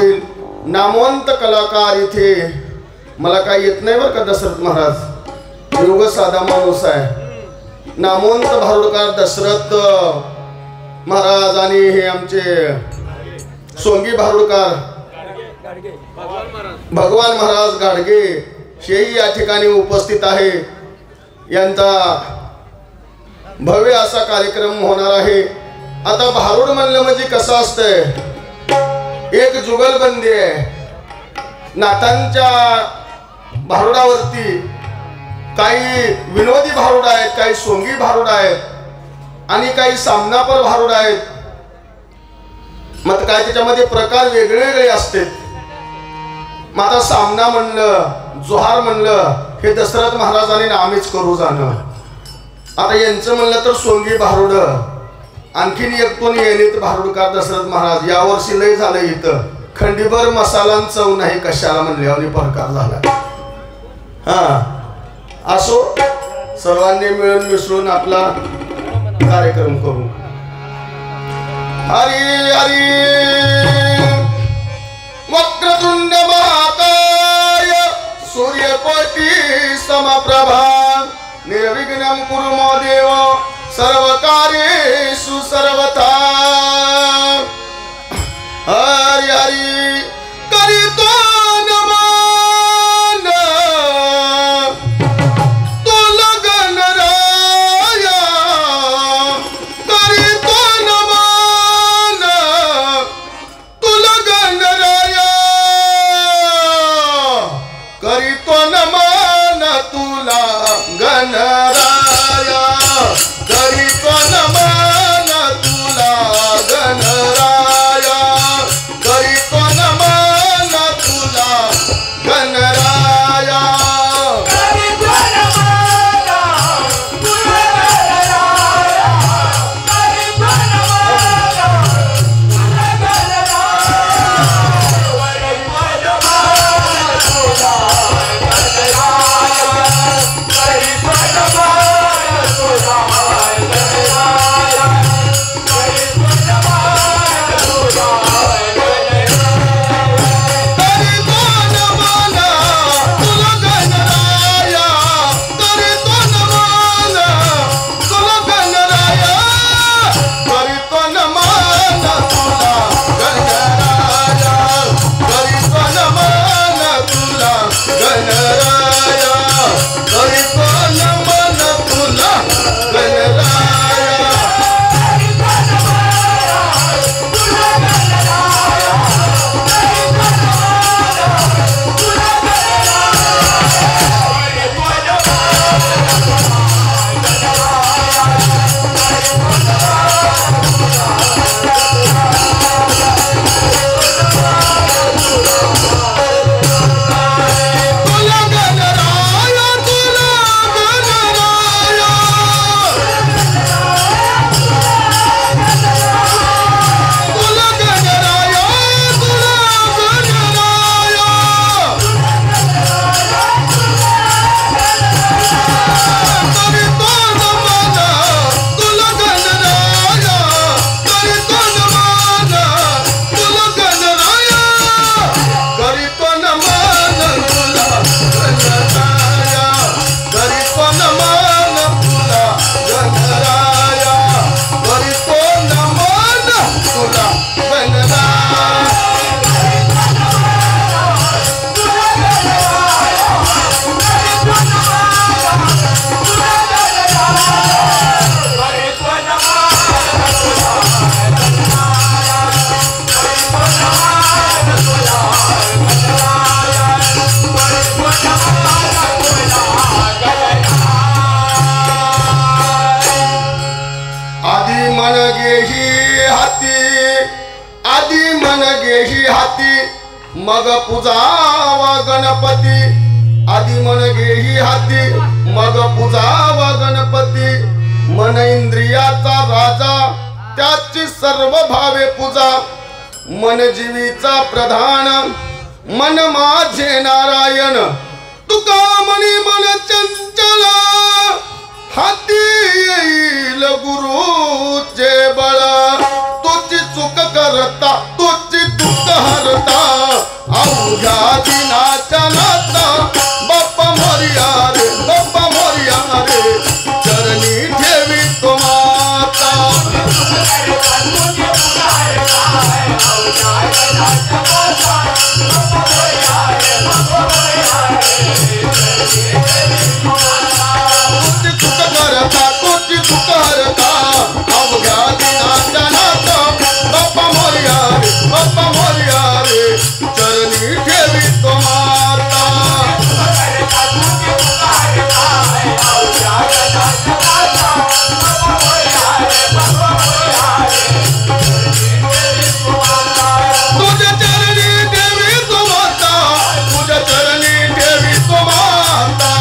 नामवंत कलाकार इथे मला काही येत नाही बरं का दशरथ महाराज योग साधा माणूस आहे नामवंत भारुडकार दशरथ महाराज आणि हे आमचे सोंगी भारुडकार भगवान महाराज गाडगे हेही या ठिकाणी उपस्थित आहे यांचा भव्य असा कार्यक्रम होणार आहे। आता भारुड म्हणलं म्हणजे कसं असतंय एक जुगलबंदी आहे नाथांच्या भारुडावरती काही विनोदी भारुड आहेत काही सोंगी भारुड आहेत आणि काही सामनापर भारुड आहेत मग काय त्याच्यामध्ये प्रकार वेगळे वेगळे असते। मग आता सामना म्हणलं जोहार म्हणलं हे दशरथ महाराजांनी आम्हीच करू जाणं आता यांचं म्हणलं तर सोंगी भारुड आणखीन एक कोण येणीत भारुडकार दशरथ महाराज यावर्षी लय झालं इथं खंडीभर मसाला चव नाही कशाला म्हणल्यावर प्रकार झाला। हा असो सर्वांनी मिळून मिसळून आपला कार्यक्रम करू। हरी हरी वक्रतुंड महाकाय सूर्यकोटि समप्रभा निर्विघ्नं कुरु मो देव सर्वकार्येषु सर्वथा। हरि हरि करितो नमन तुला गणराया करितो नमन तुला गणराया करितो नमन तुला गणराया करितो नमन तुला गणराया करितो नमन तुला गणराया करितो नमन तुला गणराया करितो मग पूजावा गणपती आदि मन घेही हाती मग पूजावा गणपती मन इंद्रियाचा राजा त्याची सर्व भावे पूजा मन जीवीचा प्रधान मन माझे नारायण तुका मनी मन चंचल हाती येईल गुरुचे बळ तुझी चूक करता तुझी दुःख हरता अवघ्या दिनाच्या नाता बाप्पा मोरया रे बाप्पा मोरया रे चरणी ठेवी तो माता कोटी चुक हरता अवघ्या दिनाच्या नाता बाप्पा मोरया रे चरणी ठेवी तो माता तुझ्या चरणी ठेवी तो माता तुझ्या चरणी ठेवी तो माता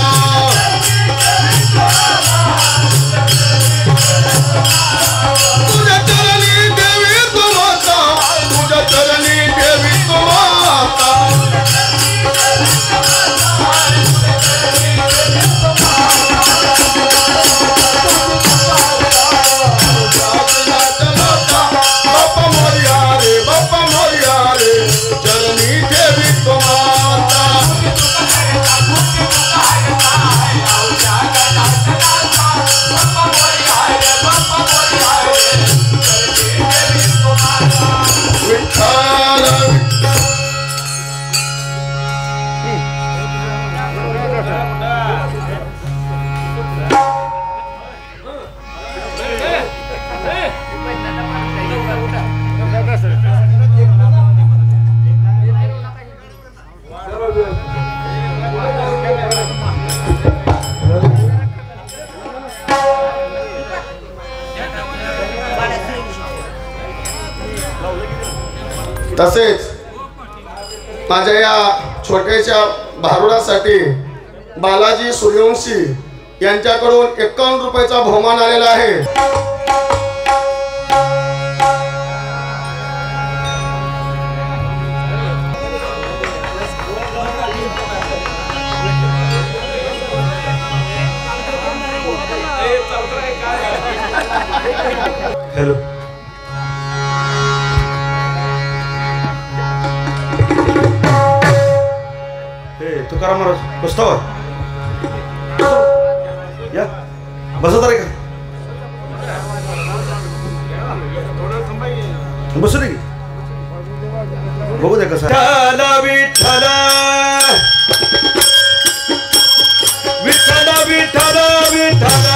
तुझ्या चरणी ठेवी तो माता तुझ्या चरणी ठेवी तो माता बाप्पा मोरया रे चरणी ठेवी तो माता तसेच माझ्या या छोट्याशा भारुडासाठी बालाजी सूर्यवंशी यांच्याकडून 51 रुपयाचा बहुमान आलेला आहे. हॅलो तुकाराम महाराज बसतो या बसत रे का बसू दे बघू दे कसं विठ्ठल विठ्ठल विठ्ठल विठ्ठल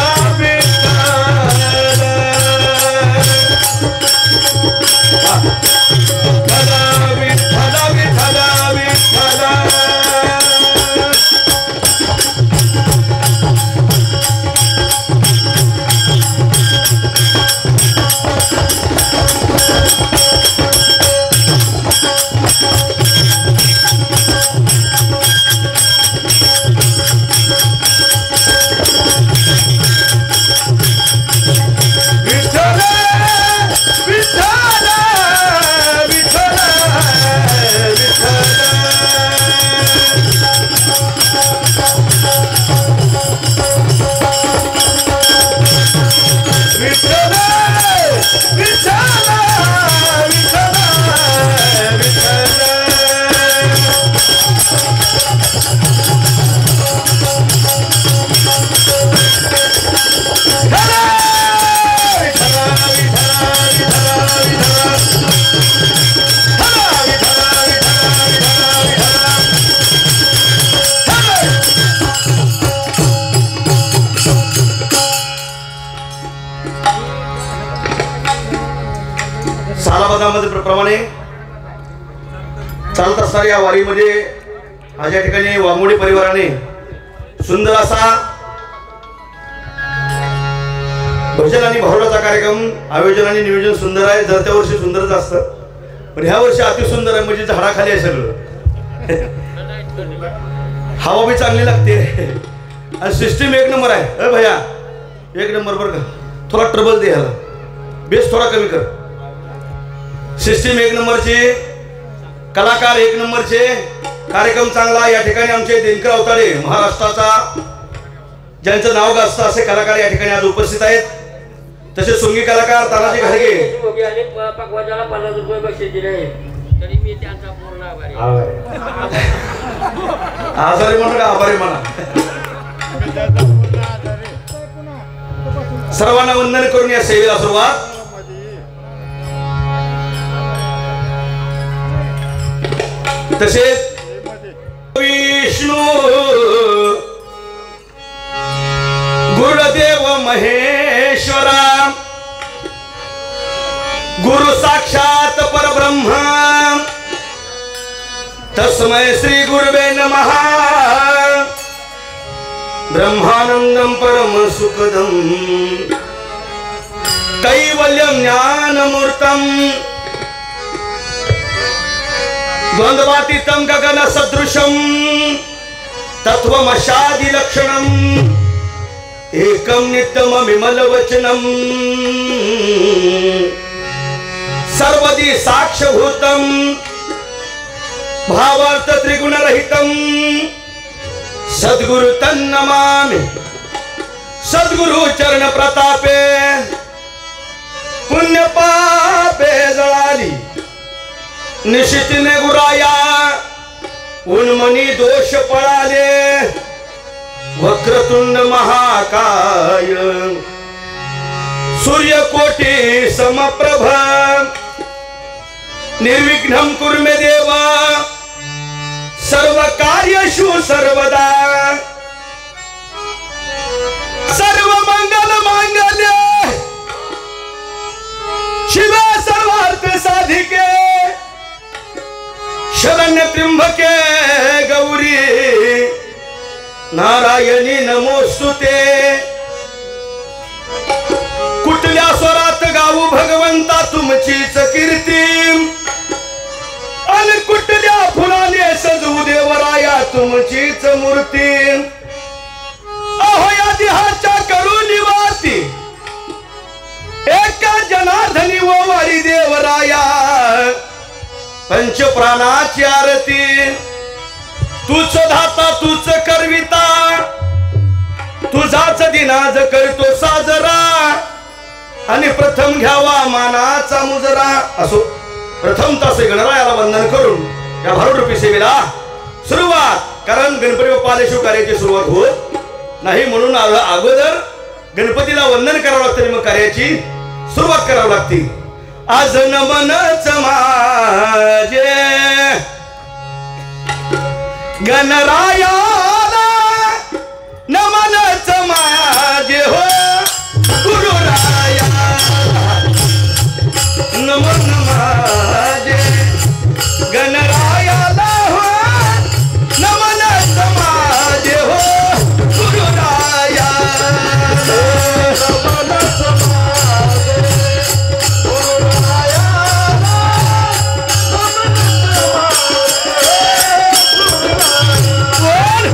प्रमाणे चालत असणाऱ्या या वारीमध्ये आज या ठिकाणी वाघमोडे परिवाराने सुंदर असा भजन आणि भारुडाचा कार्यक्रम आयोजन आणि नियोजन सुंदर आहे. जर त्या वर्षी सुंदरच असतं पण ह्या वर्षी अति सुंदर आहे म्हणजे झाडाखाली आहे सगळं. हवा बी चांगली लागते आणि सिस्टीम एक नंबर आहे. भैया एक नंबर बरं का. थोडा ट्रबल दे ह्याला बेस थोडा कमी कर. सिस्टीम एक नंबरची कलाकार एक नंबरचे कार्यक्रम चांगला. या ठिकाणी आमचे दिनकर अवताडे महाराष्ट्राचा ज्यांचं नाव गाजतं असे कलाकार या ठिकाणी आज उपस्थित आहेत. तसे सोंगी कलाकार तानाजी घाडगे पकवाजाला 50 रुपये बक्षीस दिले तरी मी त्यांचा पूर्ण आजारी म्हणून का आभारी म्हणा. सर्वांना वंदन करून या सेवेला सुरुवात. तसेच विष्णू गुरुदेव महेश्वरा गुरु साक्षात परब्रह्म तस्मै श्री गुरुवे नमः. ब्रह्मानंदं परम सुखदं कैवल्यं ज्ञानमूर्तं द्वंद्वातीतं गगन सदृशं तत्वमशादि लक्षणं एकं नित्यं विमल वचनं सर्वदी साक्षभूतं भावार्थ त्रिगुण रहितं सद्गुरु तन्नमामि. सद्गुरु चरण प्रतापे पुण्य पापे जळाली निशितीने गुराया उन्मनी दोष पळाले. वक्रतुंड महाकाय सूर्यकोटी समप्रभ निर्विघ्नं कुरु मे देव सर्व कार्येषु सर्वदा. सर्व मंगल मांगल्य शिवे सर्वार्थ साधिके शरण्य त्र्यंबके गौरी नारायणी नमोस्तुते. कुठल्या स्वरात गाऊ भगवंता तुमचीच कीर्ती अन कुठल्या फुलाने सजवू देवराया तुमचीच मूर्ती. अहो या देहाच्या करू निवासी एका जनार्दनी व वारी देवराया पंच प्राणाची आरती. तूच धाता तूच करविता तुझाच दिनाज करतो साजरा आणि प्रथम घ्यावा मानाचा मुजरा. असो प्रथम तसे गणरायाला वंदन करून या भारूडरूपी सेवेला सुरुवात. कारण गणपती बाप्पा आल्याशिवाय कार्याची सुरुवात होत नाही म्हणून अगोदर गणपतीला वंदन करावं लागतं मग कार्याची सुरुवात करावी लागते. आज नमनच माझे गणरायाला नमनच माझे हो गुरुराया नमन माझे गणरायाला हो नमनच माझे हो गुरुराया नमनच माझे गुरुराया नमनच माझे गुरुराया.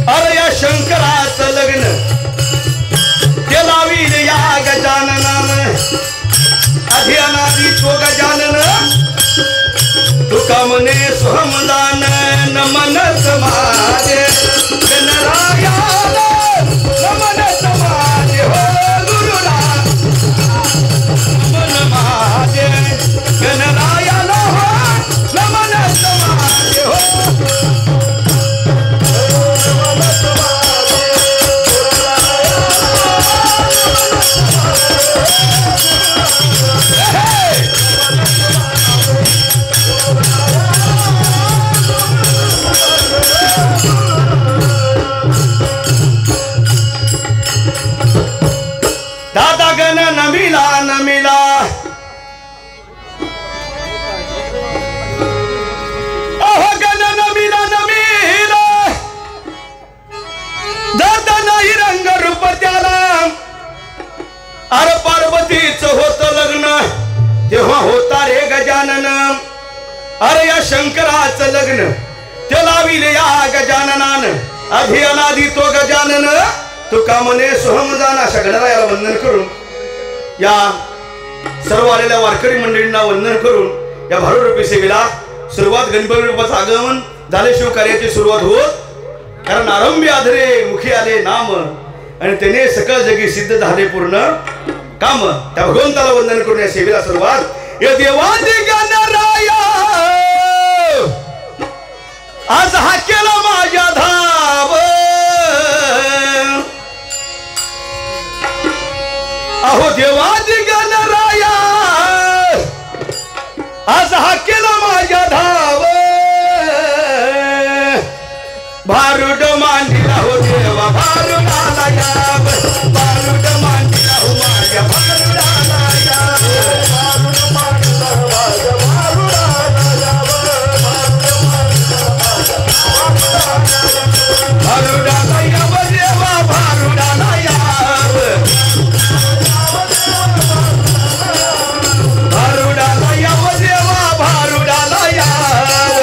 अरे या शंकराचं लग्न ते लावील या गजाननानं आधी अनादी तो गजानन तुका म्हणे सोहमदान नमन समाजे गणरायाला नमन समाजे हो गुरुला नमन महाजे गणरायाला हो नमन समाजे हो दादा गण नमिला नमिला अहो गण नमिला नमिला दादा नाही रंग रूप त्याला अरे पार्वतीच होत लग्न तेव्हा होता रे गजानन अरे या शंकराचं लग्न ते लाविले या गजाननानं आधी अनादी तो गजानन तुका म्हणे सोहमदान अशा गणरायाला वंदन करून या सर्व आलेल्या वारकरी मंडळींना वंदन करून या भारूडरूपी सेवेला सुरुवात गणपती रूपाचं आगमन झाले शिवकार्याची सुरुवात होत कारण आरंभी आधरे मुखी आले नाम आणि त्याने सकळ जगी सिद्ध झाले पूर्ण काम त्या भगवंताला वंदन करून या सेवेला सुरुवात या देवादी गणराया आज हा केला माझ्या धाव अहो देवादी गणराया आज हा केला माझ्या धाव भारुड मांडीला हो देवा भारुडाला याव भारुड मांडीला हो माझ्या भारुडाला याव भारुड मांडीला हो माझ्या भारुडाला याव भारुडाला याव देवा भारुडाला याव भारुडाला याव देवा भारुडाला याव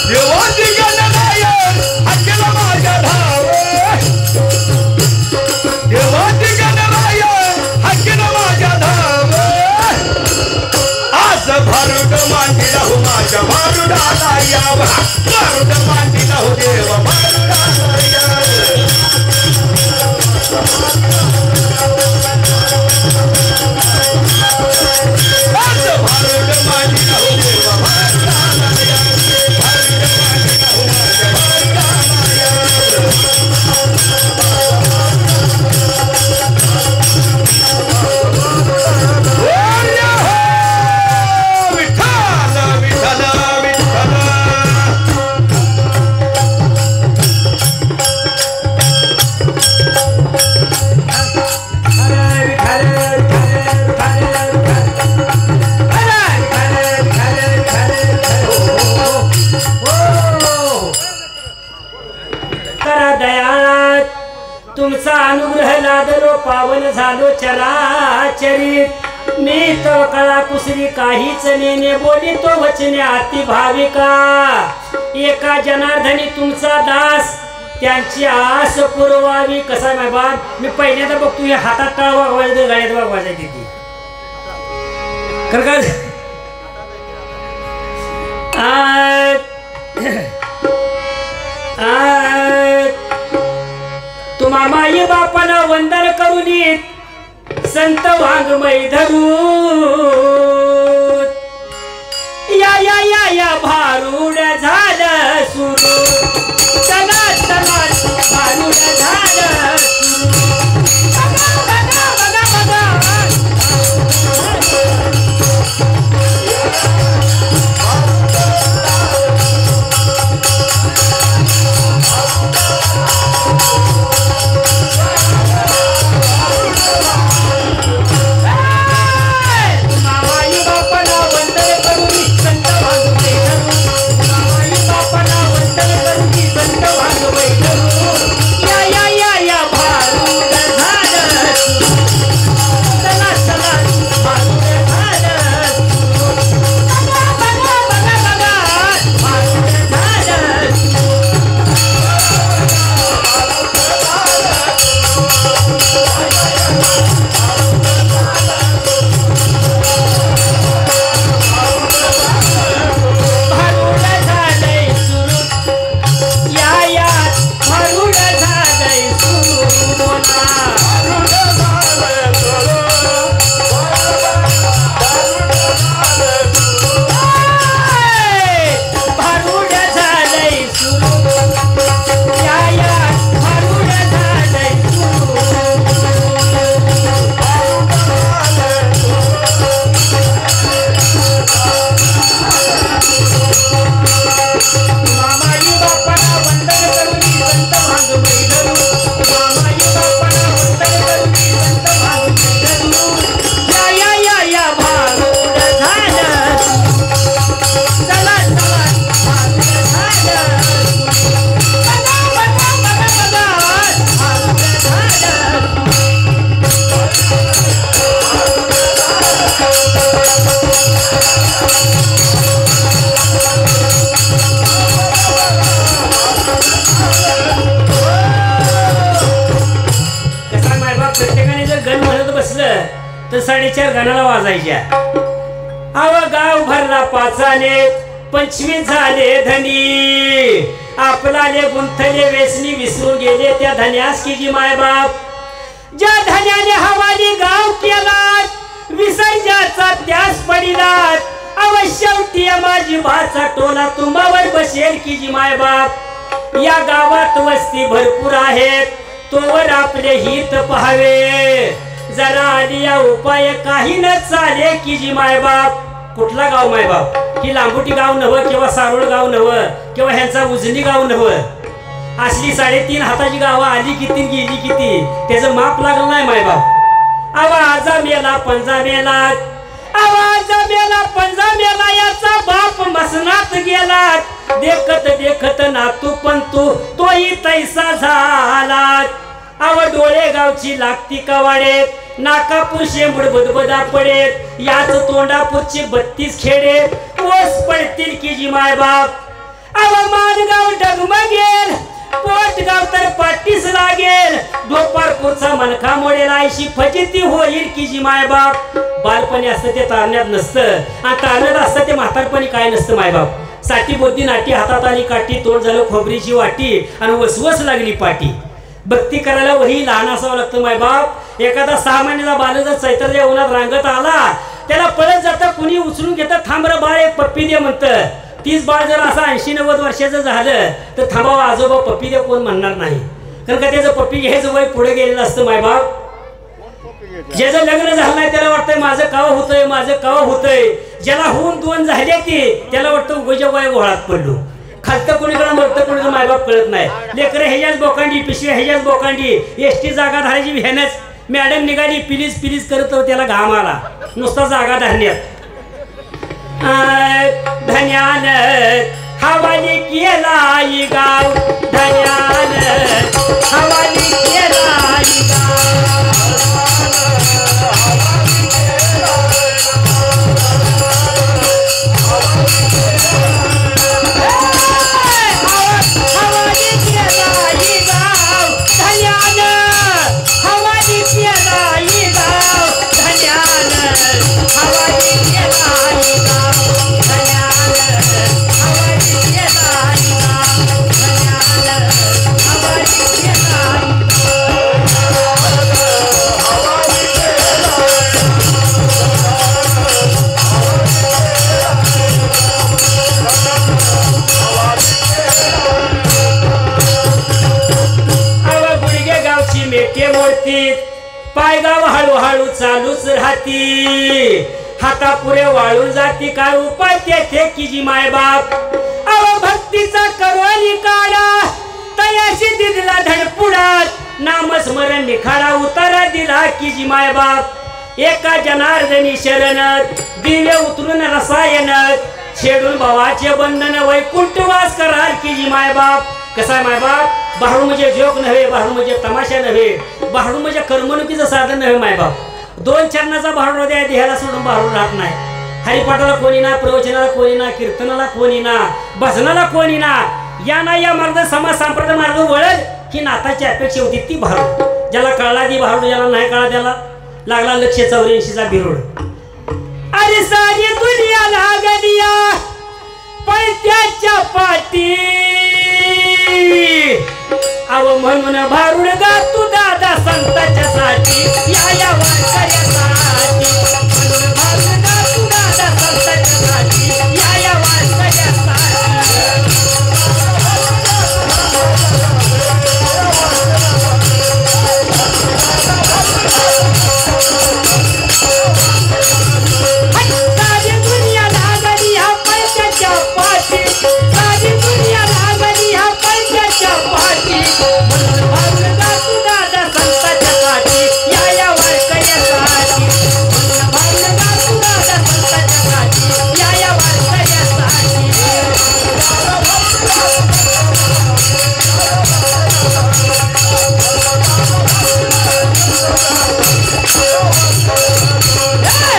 देवाची गणराया हाकेला माझ्या धाव देवाची गणराया हाकेला माझ्या धाव आज भारुड मांडीला हो माझ्या भारुडाला याव भारुड मांडीला हो देवा भारुडाला याव आज भारुड मांडीला हो देवा भारुडाला याव भारुड मांडीला हो माझ्या भारुडाला याव विठ्ठल विठ्ठल विठ्ठल तुमचा अनुग्रह लादलो पावन झालो चराचरित मी तो कळा कुसरी काहीच नेने बोली तो वचने अति भाविका एका जनार्दनी तुमचा दास त्यांची आस पुरवावी कसा बाबा मी पहिल्यांदा बघतो हे हातात टाळ वाजवायचं गळ्यात वाजवायची ती कर तुम्हा माई बापाला वंदन करून संत वाङ्मय धरू या या या या भारूड झालं सुरू चला चला भारूड झालं तर 4:30 गाण्याला वाजायच्या. अव गाव भरला पाचाने 25 झाले धनी. आपलाले गुंथले वेसनी विसरून गेले त्या धन्यास की जी मायबाप. ज्या धन्याने हवाली गाव केला विसर्जाचा त्यास पडिलात. अवश्य माझी भाचा टोला तुम्हावर बसेल की जी मायबाप. या गावात वस्ती भरपूर आहेत तोवर आपले हित पहावे. जरा आली या उपाय काही न चाले की जी मायबाप. कुठला गाव मायबाप? ही लांबुटी गाव नवं किंवा सारोळ गाव नवं किंवा ह्यांचा उजनी गाव नवं. असली 3.5 हाताची गावं आली किती गेली किती त्याचं माप लागलं नाही मायबाप. आवाजा मेला पंजा मेला. आवाजा मेला पंजा मेला याचा बाप मसनात गेला. देखत देखत नातू पण तोही तैसा झाला. आव डोळे गावची लागती कवाडेत. नाकापूर शेंबूड बदबदा पडेत. याच तोंडापूरची 32 खेडे ओस पडतील की जी मायबाप. आव मानगाव डगमगेल. पोटगाव तर पाटीस लागेल. ढोपारपूरचा मनखा मोडेल. आयशी फजिती होईल की जी मायबाप. बालपणी असतं ते तारण्यात नसतं आणि तारण्यात असतं ते म्हातारपणी काय नसतं मायबाप. साठी बोद्दी नाटी हातात आली काठी. तोड झालं खोबरीची वाटी आणि वसवस लागली पाटी. भक्ती करायला वही लहान असावं लागतं मायबाप. एखादा 6 महिन्याचा बालक जर चैतन्य उन्हात रांगत आला त्याला पळत जातं कुणी उचलून घेतं. थांबर बाळ एक पप्पी दे म्हणतं. 30 बाळ जर असं 80-90 वर्षाचं झालं तर थांबावा आजोबा पप्पी दे कोण म्हणणार नाही. कारण का त्याचं पप्पी घ्यायचं वय पुढे गेलेलं असतं मायबाप. ज्याचं लग्न झालं नाही त्याला वाटतंय माझं काव होतंय माझं काव होतंय. ज्याला होऊन 2 झाले ते त्याला वाटतं उगोच्या वय घोळात पडलो. खालतं कोणीकडे मरतं कोणीकडे मायबाप कळत नाही. लेकरं ह्याच्याच बोकांडी पिशव्या ह्याच्याच बोकांडी. एसटी जागा धरायची व्हॅनच. मॅडम निघाली पिलीज पिलीज करत त्याला घाम आला नुसता जागा धरण्यात. धन्यान हवाली केला गाव. धन्यान हवाली केला गाव. पायगाव हळूहळू चालूच राहती. हाता पुरे वाळून जाती काय उपाय तेथे की जी मायबाप. अव भक्तीचा करवली काढा तयाशी दिला धडपुडात. नामस्मरण निखाडा उतारा दिला की जी मायबाप. एका जनार्दनी शरण दिवे उतरून रसायन. छेडून भावाचे बंधन वैकुंठवास कराल की जी मायबाप. कसा आहे मायबाप. भाडू म्हणजे जोक नव्हे. भाडू म्हणजे तमाशा नव्हे. भाडू म्हणजे करमणुकीचं साधन नव्हे मायबाप. 2 चरणाचा भाडू द्या देहाला सोडून भाडू राहत नाही. हरिपाठाला कोणी ना प्रवचनाला कोणी ना कीर्तनाला कोणी ना भजनाला कोणी ना. या ना या मार्ग समाज संप्रदाय मार्ग वळल ही नाताची अपेक्षा होती ती भाडू. ज्याला कळला ती भाडू ज्याला नाही कळला त्याला लागला 184चा बिरोड. अरे सारी दुनिया लागलिया पळत्याच्या पाठी. अव म्हणून भारुड गा तू दादा संताच्या साठी. या वारकऱ्यासाठी म्हणून भारुड गा तू दादा संताच्या साठी. या वारकऱ्यासाठी. सारी दुनिया लागली ह्या पैशाच्या पाठी. सारी दुनिया लागली ह्या पैशाच्या पाठी. म्हणून भारुड गा तू दादा संताच्या साठी. या वारकऱ्यासाठी म्हणून भारुड गा तू दादा संताच्या साठी. या वारकऱ्यासाठी.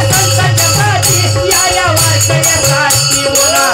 संताच्या साठी या वारकऱ्यासाठी बोला.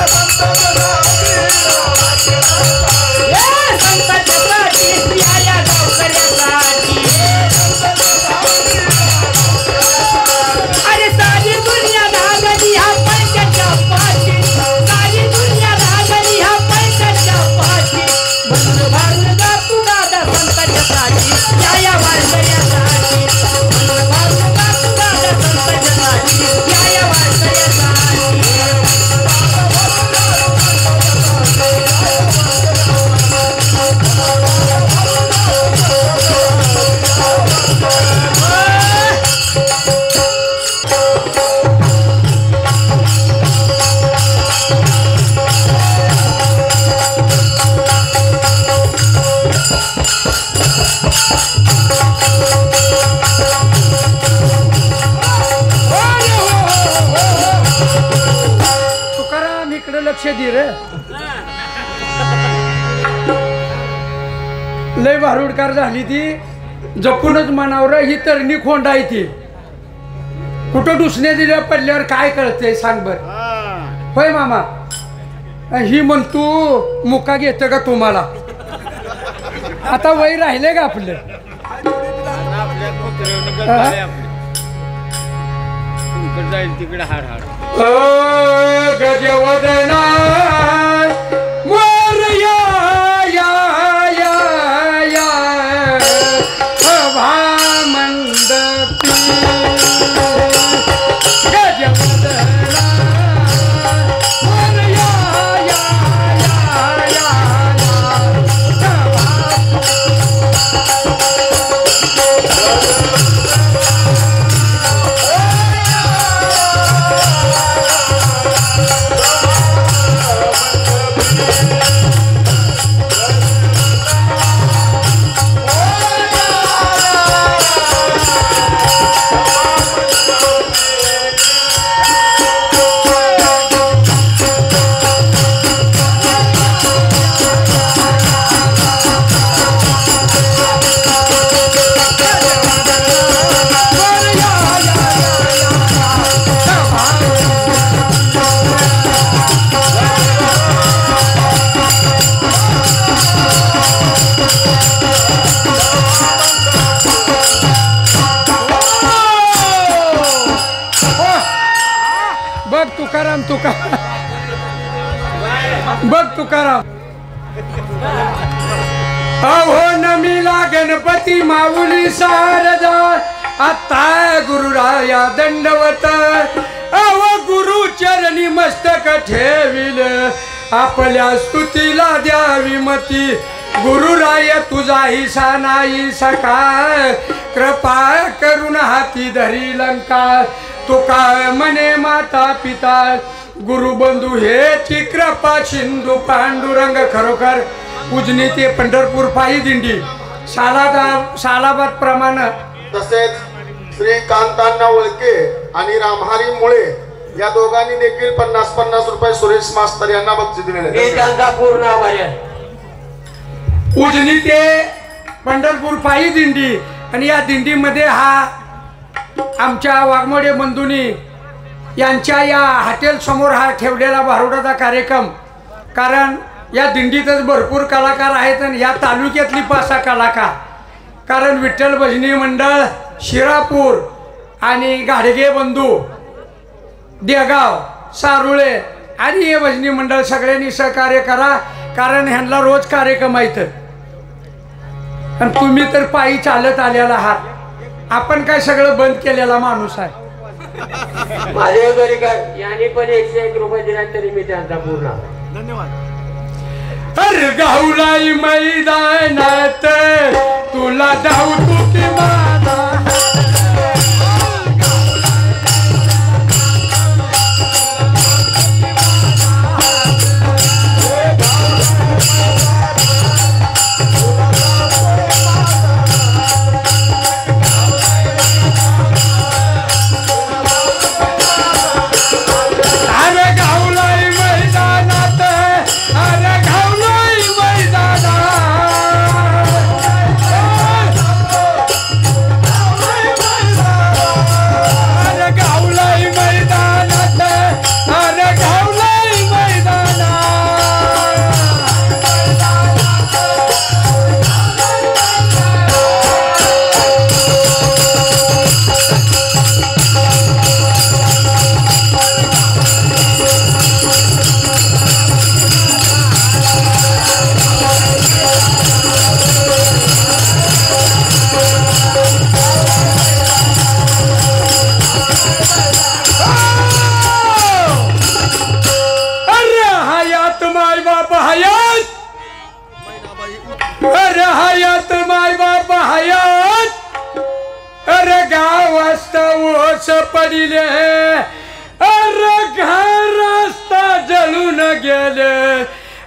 लय भारुडकार झाली ती जपूनच म्हणावर ही तरणी खोंड आहे ती कुठं डुसण्या दिल्या पडल्यावर काय कळतंय सांग बर होय मामा ही म्हणतो मुका घेतं का तुम्हाला आता वय राहिले का आपलं जाईल तिकडे हाड हाड गजवदना मोरया या या या सभा मंडपी गजवदना मोरया या या या बघ तुकाराम अहो नमीला गणपती माऊली सारदा आता गुरुराया दंडवत अहो गुरु चरणी मस्तक ठेविल आपल्या स्तुतीला द्यावी मती गुरुराय तुझाही नाही सकाळ कृपा करून हाती धरी लंका तुका मने माता पिता गुरुबंधू हेची कृपा सिंधू पांडुरंग खरोखर उजनी ते पंढरपूर पायी दिंडी सालाबाद प्रमाणे तसेच श्री कांतांना वळके आणि रामहारी मुळे या दोघांनी देखील 50-50 रुपये सुरेश मास्तर यांना बक्षीस दिलेले उजनी ते पंढरपूर पायी दिंडी आणि या दिंडीमध्ये हा आमच्या वाघमोडे बंधूंनी यांच्या या हॉटेल समोर हा ठेवलेला भारुडाचा कार्यक्रम कारण या दिंडीतच भरपूर कलाकार आहेत आणि या तालुक्यातली 5-6 कलाकार कारण विठ्ठल भजनी मंडळ शिरापूर आणि गाडगे बंधू देगाव सारुळे आणि हे भजनी मंडळ सगळ्यांनी सहकार्य करा कारण ह्यांना रोज कार्यक्रम आहेत आणि तुम्ही तर पायी चालत आलेला आहात आपण काय सगळं बंद केलेला माणूस आहे माझ्या घरी काय याने पण 101 रुपये दिला तरी मी त्यांचा पूर्ण धन्यवाद अरे गाऊलाई मैदानात तुला धाव तू की माझा पडिले अरे रस्ता जळून गेले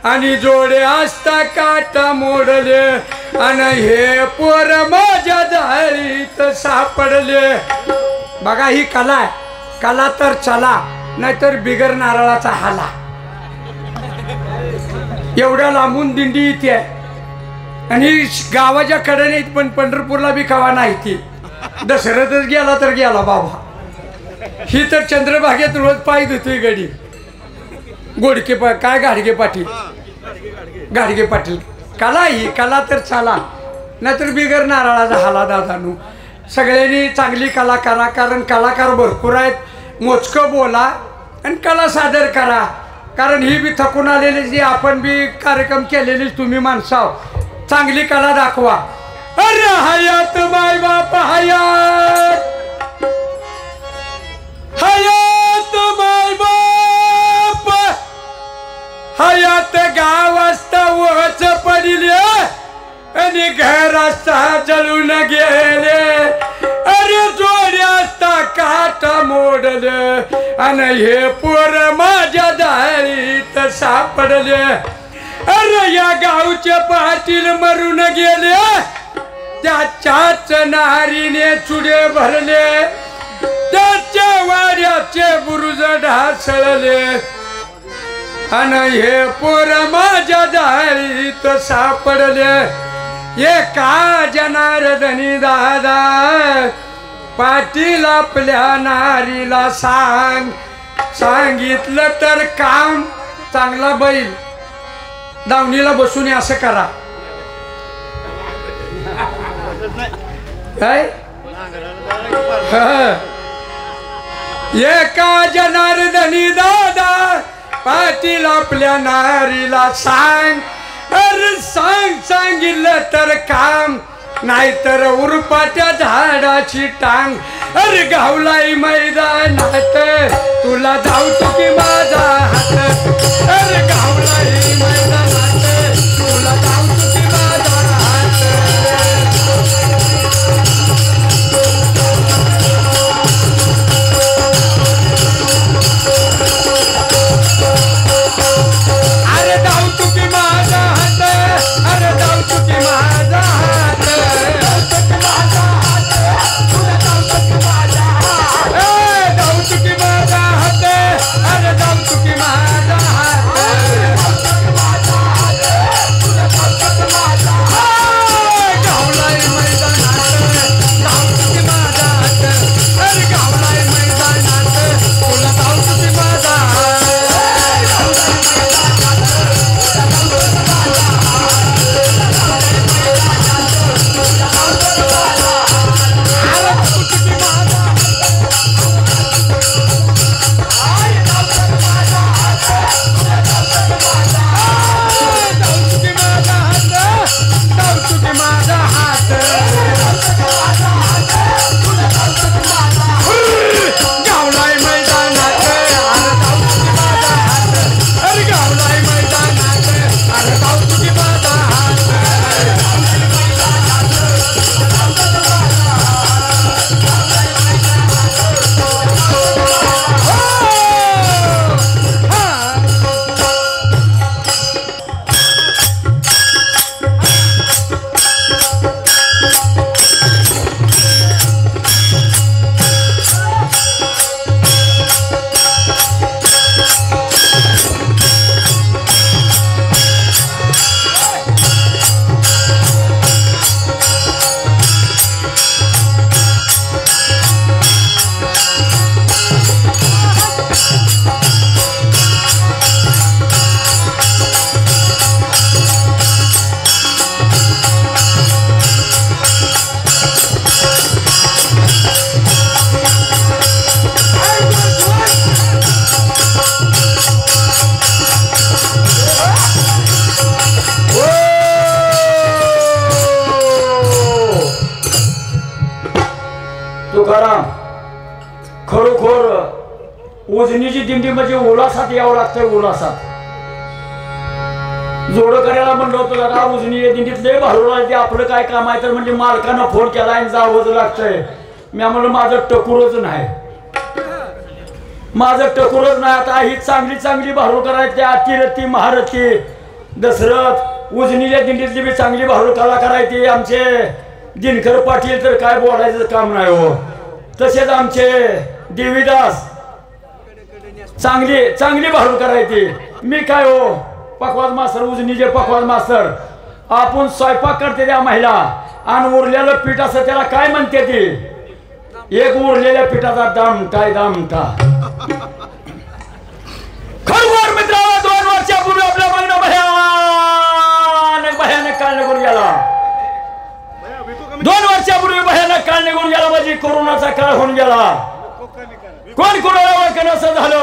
आणि जोडे असता काटा मोडले आणि हे पोर माझ्या दारीत सापडले बघा ही कला आहे कला तर चला नाहीतर बिगर नारळाचा हाला एवढ्या लांबून दिंडी येते आणि गावाच्या कडेने येत, पण पंढरपूरला बी कवा नाही ती. दसऱ्यातच गेला तर गेला बाबा. ही तर चंद्रभागेत रोज पाय धुतोय गडी. गोडके काय गाडगे पाटील, गाडगे पाटील कला ही कला तर चाला, नाहीतर बिगर नारळाचा हाला दादानू. सगळ्यांनी चांगली कला करा, कारण कलाकार भरपूर आहेत. मोजकं बोला आणि कला सादर करा, कारण ही बी थकून आलेली जी आपण बी कार्यक्रम केलेली तुम्ही माणसाव. चांगली कला दाखवा. अरे हयात माय बाप हयात, हयात माय बाप हयात. गाव असता वच पडिले आणि घर असता जळून गेले. अरे जोडी असता काट मोडले आणि हे पोर माझ्या दारीत सापडले. अरे या गावचे पाटील मरून गेले, त्याच्याच नारीने चुडे भरले, त्याच्या वाड्याचे बुरुज ढासळले आणि हे पोर माझ्या दारीत सापडले. एका जनार्दनी दादा पाटील आपल्या नारीला सांगितलं तर काम. चांगला बैल दावणीला बसून असं करा. काय एका जनार्दनी दादा पाटील आपल्या नारीला सांग. अरे सांगितलं तर काम, नाहीतर उरपाट्या झाडाची टांग. अरे गावलाई मैदानात तुला धावतो की माझा हात. अरे गावलाई मैदानात तुला धावतो की माझा हात. अरे धावतो की माझा हात, अरे धावतो की माझा हात. तुकाराम, खरोखर उजनीची दिंडी म्हणजे उलासात यावं लागतंय. उलासात जोडं करायला म्हणलं होतं दादा, उजनी दिंडीत लय भारू ते आपलं काय काम आहे तर म्हणजे मालकानं फोन केला आणि जावंच लागतंय. मी म्हणलं माझं टकुरच नाही, माझं टकुरच नाही. आता ही चांगली चांगली भारू करायची, अतिरथी महारथी दशरथ उजनीच्या दिंडीतली बी चांगली भारू कला करायची. आमचे दिनकर पाटील तर काय बोलायचं काम नाही हो. तसेच आमचे देवीदास चांगली चांगली भारू करायची. मी काय हो पकवाज मास्तर उजनीचे पकवाज मास्तर आपण स्वयंपाक करते त्या महिला आणि उरलेलं पीठ असं त्याला काय म्हणते ती एक उरलेल्या पिठाचा दामटा खरोखर मित्रांनो 2 वर्षापूर्वी आपल्या मागणं भयानक काळ निघून गेला 2 वर्षापूर्वी भयानक काळ निघून गेला म्हणजे कोरोनाचा काळ होऊन गेला कोण कोणाला ओळखणं असं झालं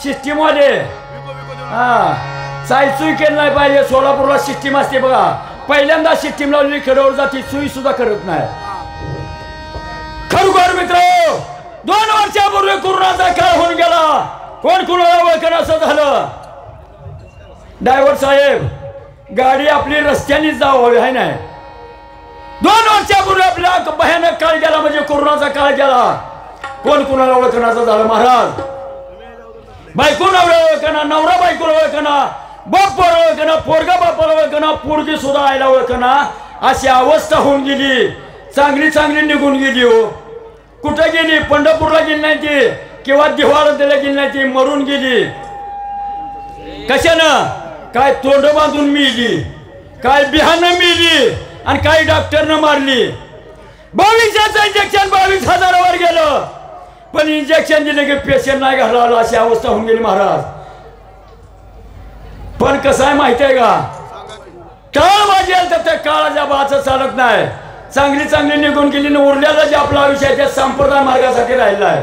सिस्टीम वाले सायसुई केलं नाही पाहिजे सोलापूरला सिस्टीम असते बघा पहिल्यांदा सिस्टीम लावलेली खेळवर जाती सुई सुद्धा करत नाही खरोखर मित्र 2 वर्षापूर्वी कोरोनाचा काळ होऊन गेला कोण कोणाला ओळखणं असं झालं ड्रायव्हर साहेब गाडी आपली रस्त्यानेच जावं आहे नाही 2 वर्षापूर्वी आपला भयानक काळ गेला म्हणजे कोरोनाचा काळ गेला कोण कोणाला ओळखण्याचं झालं महाराज बायको नवरा ओळखना नवरा बायको ओळखना बाप पोर ओळखना पोरगा बापाला ओळखना पोरगी सुद्धा आईला ओळखना अशी अवस्था होऊन गेली चांगली निघून गेली हो कुठं गेली पंढरपूरला गेली नाही ती किंवा दिवाळीला गेली नाही ती मरून गेली कशानं काय तोंड बांधून मिली काय बिहानं मिली आणि काही डॉक्टरनं मारली 22,000 इंजेक्शन 22,000 गेलं पण इंजेक्शन दिले की पेशंट नाही घालवला अशी अवस्था होऊन गेली महाराज पण कसं आहे माहिती आहे का काळ वाजेल तर त्या काळाच्या बाचं चालत नाही चांगली निघून गेली उरलेलं जे आपलं आयुष्य आहे त्या संप्रदाय मार्गासाठी राहिला आहे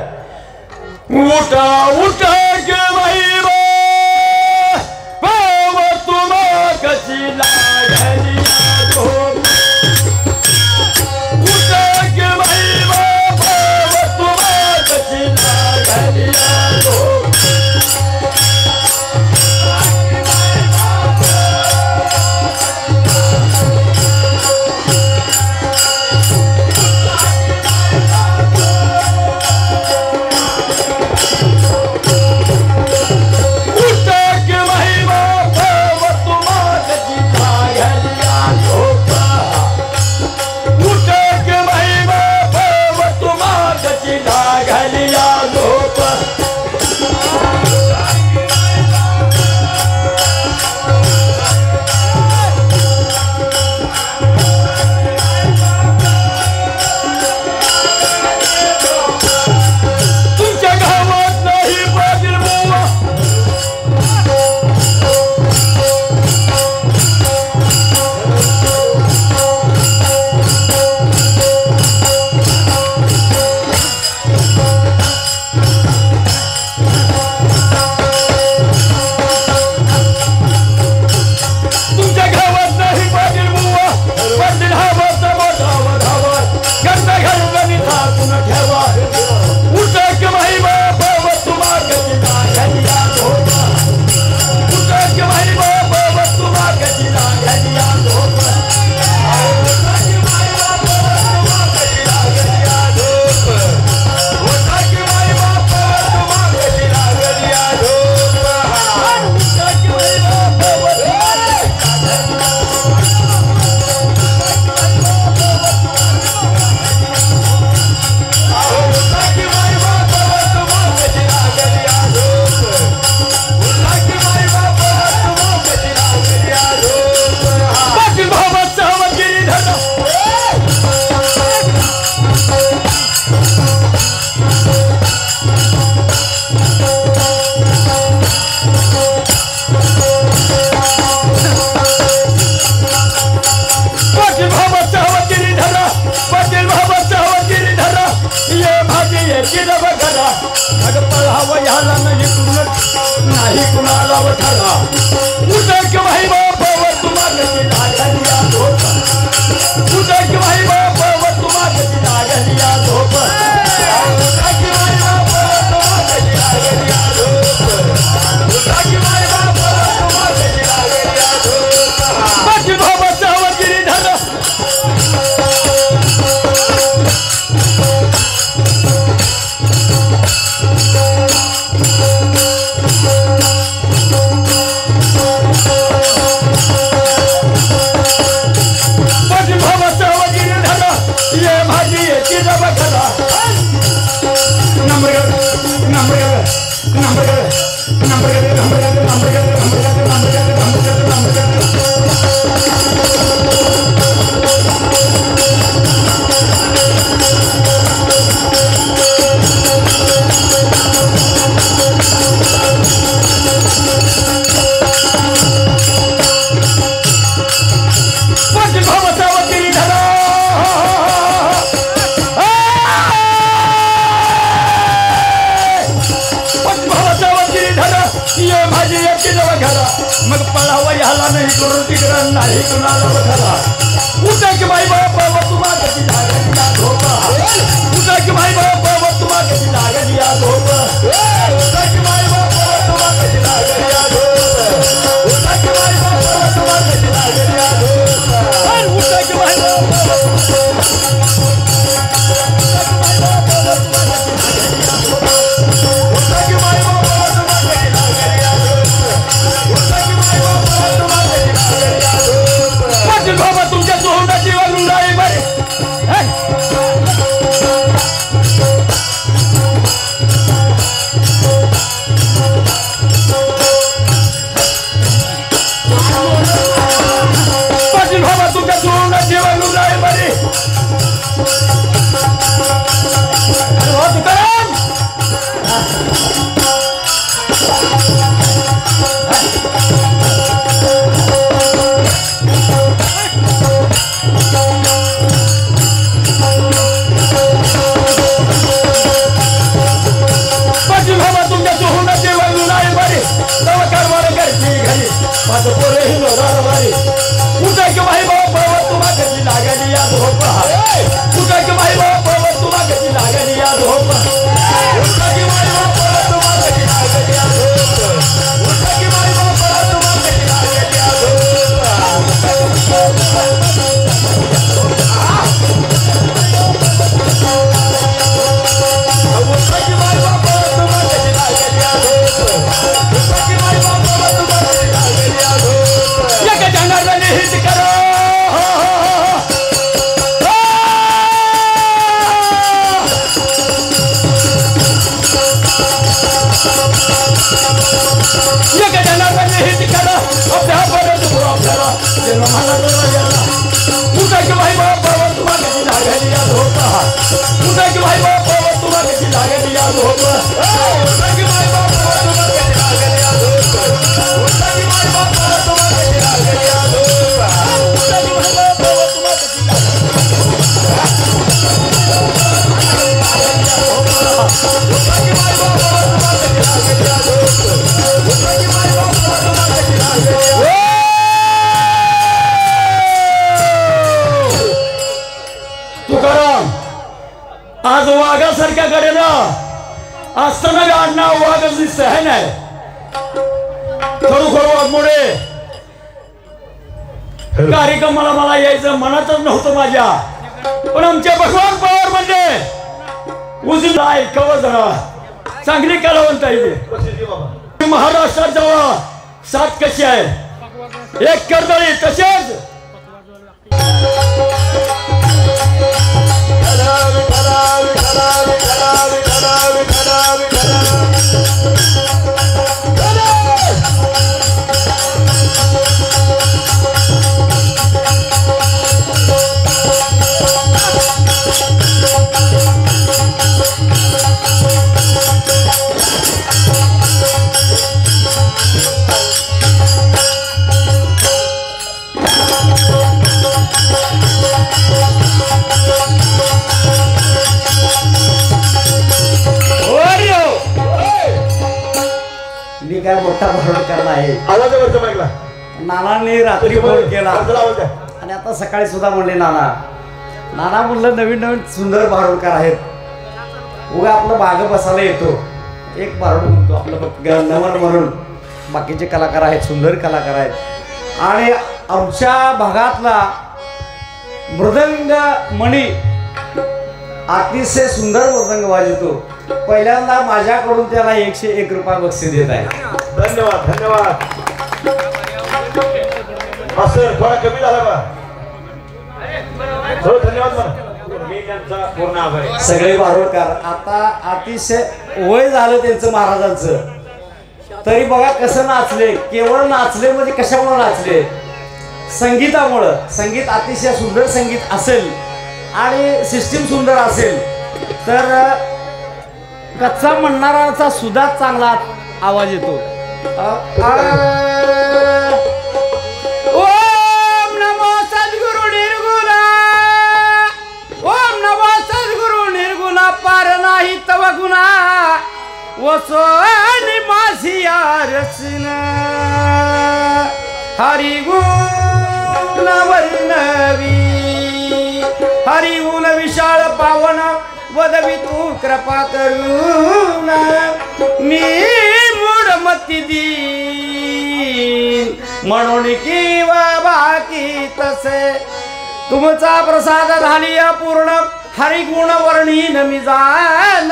उठा गे बाई तुम्हा कशी लागली नाही कुणाला वठाला उदक भाई बाप तुम्हाला लागलिया झोप उदक भाई बाप तुम्हाला लागलिया झोप उदक भाई बाप तुम्हाला लागलिया झोप उदक भाई बाप तुम्हाला लागलिया झोप बाकी भावाचा वगिरी धर नंबर बघाला मग पळावा ह्याला नाही करून तिकडं नाही कुणाला बघाला उठा की बाई बाबा तुम्हा कशी लागली या झोपा उठा की बाई बाबा तुम्हा कशी लागली या झोप उठा की बाई बाबा तुम्हा कशी लागली या झोप उठा की बाई बाबा तुम्हा कशी लागली या झोप उठा की बाई बाबा तुमच्या सोहंडाची वाजून जाईल बरे पाटील बाबा तुमच्या सोहंडाची वाजून जाईल बरे तुकाराम माझं पोरे हिंदू दारवारी उठा की भाई बाबा तुम्हा कशी लागली या झोप उठा की भाई बाबा तुम्हा कशी लागली या झोप उठा की भाई बाबा तुम्हा कशी लागली या झोप उठा की भाई बाबा तुम्हा कशी लागली या आज वाघासारख्या कडेला असताना आडनाव वाघच दिसत आहे ना खरोखर वाघमोडे कार्यक्रमाला मला यायचं मनातच नव्हतं माझ्या पण आमच्या भगवान पवार म्हणजे उजला ऐकावं जरा चांगली कलावंत आहे महाराष्ट्रात जेव्हा सात कशी आहे एक कर्दळी तसेच काय मोठा भरोड करला आहे आवाजावरचा माईकला नानांनी रात्री फोन केला आणि आता सकाळी सुद्धा म्हणले नाना म्हणलं नवीन नवीन सुंदर भारोडकर आहेत उगा आपलं बाग बसायला येतो एक भारोड म्हणतो आपलं नमन म्हणून बाकीचे कलाकार आहेत सुंदर कलाकार आहेत आणि आमच्या भागातला मृदंग मणी अतिशय सुंदर मृदंग वाजवतो पहिल्यांदा माझ्याकडून त्याला 101 रुपये बक्षीस देत आहे धन्यवाद धन्यवाद असं थोडा कमी झाला का हो धन्यवाद मला मी त्यांचा पूर्ण आभारी सगळे भारोडकर आता अतिशय वय झालं त्यांचं महाराजांचं तरी बघा कसं नाचले केवळ नाचले म्हणजे कशामुळे नाचले संगीतामुळं संगीत अतिशय सुंदर संगीत असेल आणि सिस्टीम सुंदर असेल तर कच्चा म्हणणाराचा सुद्धा चांगला आवाज येतो ओम नमो सद्गुरु निर्गुणा ओम नमो सद्गुरु निर्गुणा पार नाही तव गुणा वसोनी माझी रचना हरिगुण वर्णवी हरिगुण विशाळ पावन वदवी तू कृपा करून मी मूढमती दीन म्हणून किंवा बाकी तसे तुमचा प्रसाद झाली पूर्ण हरिगुण वर्णीन मी जान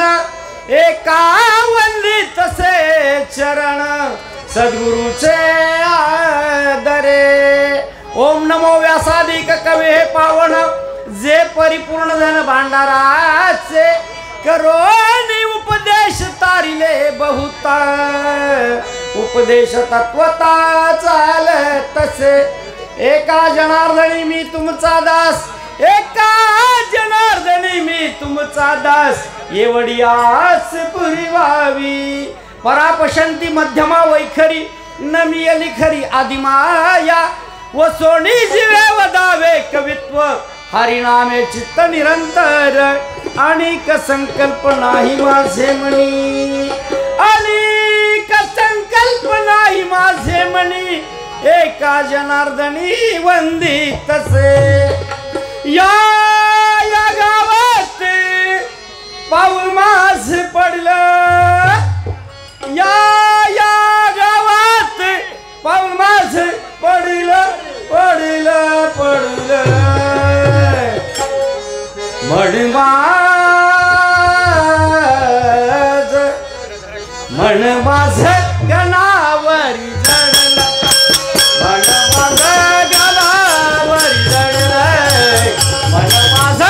एका वंदी तसे चरण सद्गुरूचे आदरे ओम नमो व्यासादिक कवे हे पावन जे परिपूर्ण जन भांडाराचे करोनी उपदेश तारिले बहुता उपदेश तत्वता चाल तसे एका जनार्दनी मी तुमचा दास एका जनार्दनी मी तुमचा दास एवढी आस पुरवावी परापशंती मध्यमा वैखरी नमियली खरी आदिमाया व सोनी जीवे वदावे कवित्व हरिनामे चित्त निरंतर अनेक संकल्प नाही माझे मनी अनेक संकल्प नाही माझे मनी एका जनार्दनी वंदित तसे या गावात पाऊल माझ पडलं या गावात पाऊल माझ पडलं पडलं पडलं म्हण माझ गणावरी जडलं म्हण माझ गणावरी जडलं म्हण माझ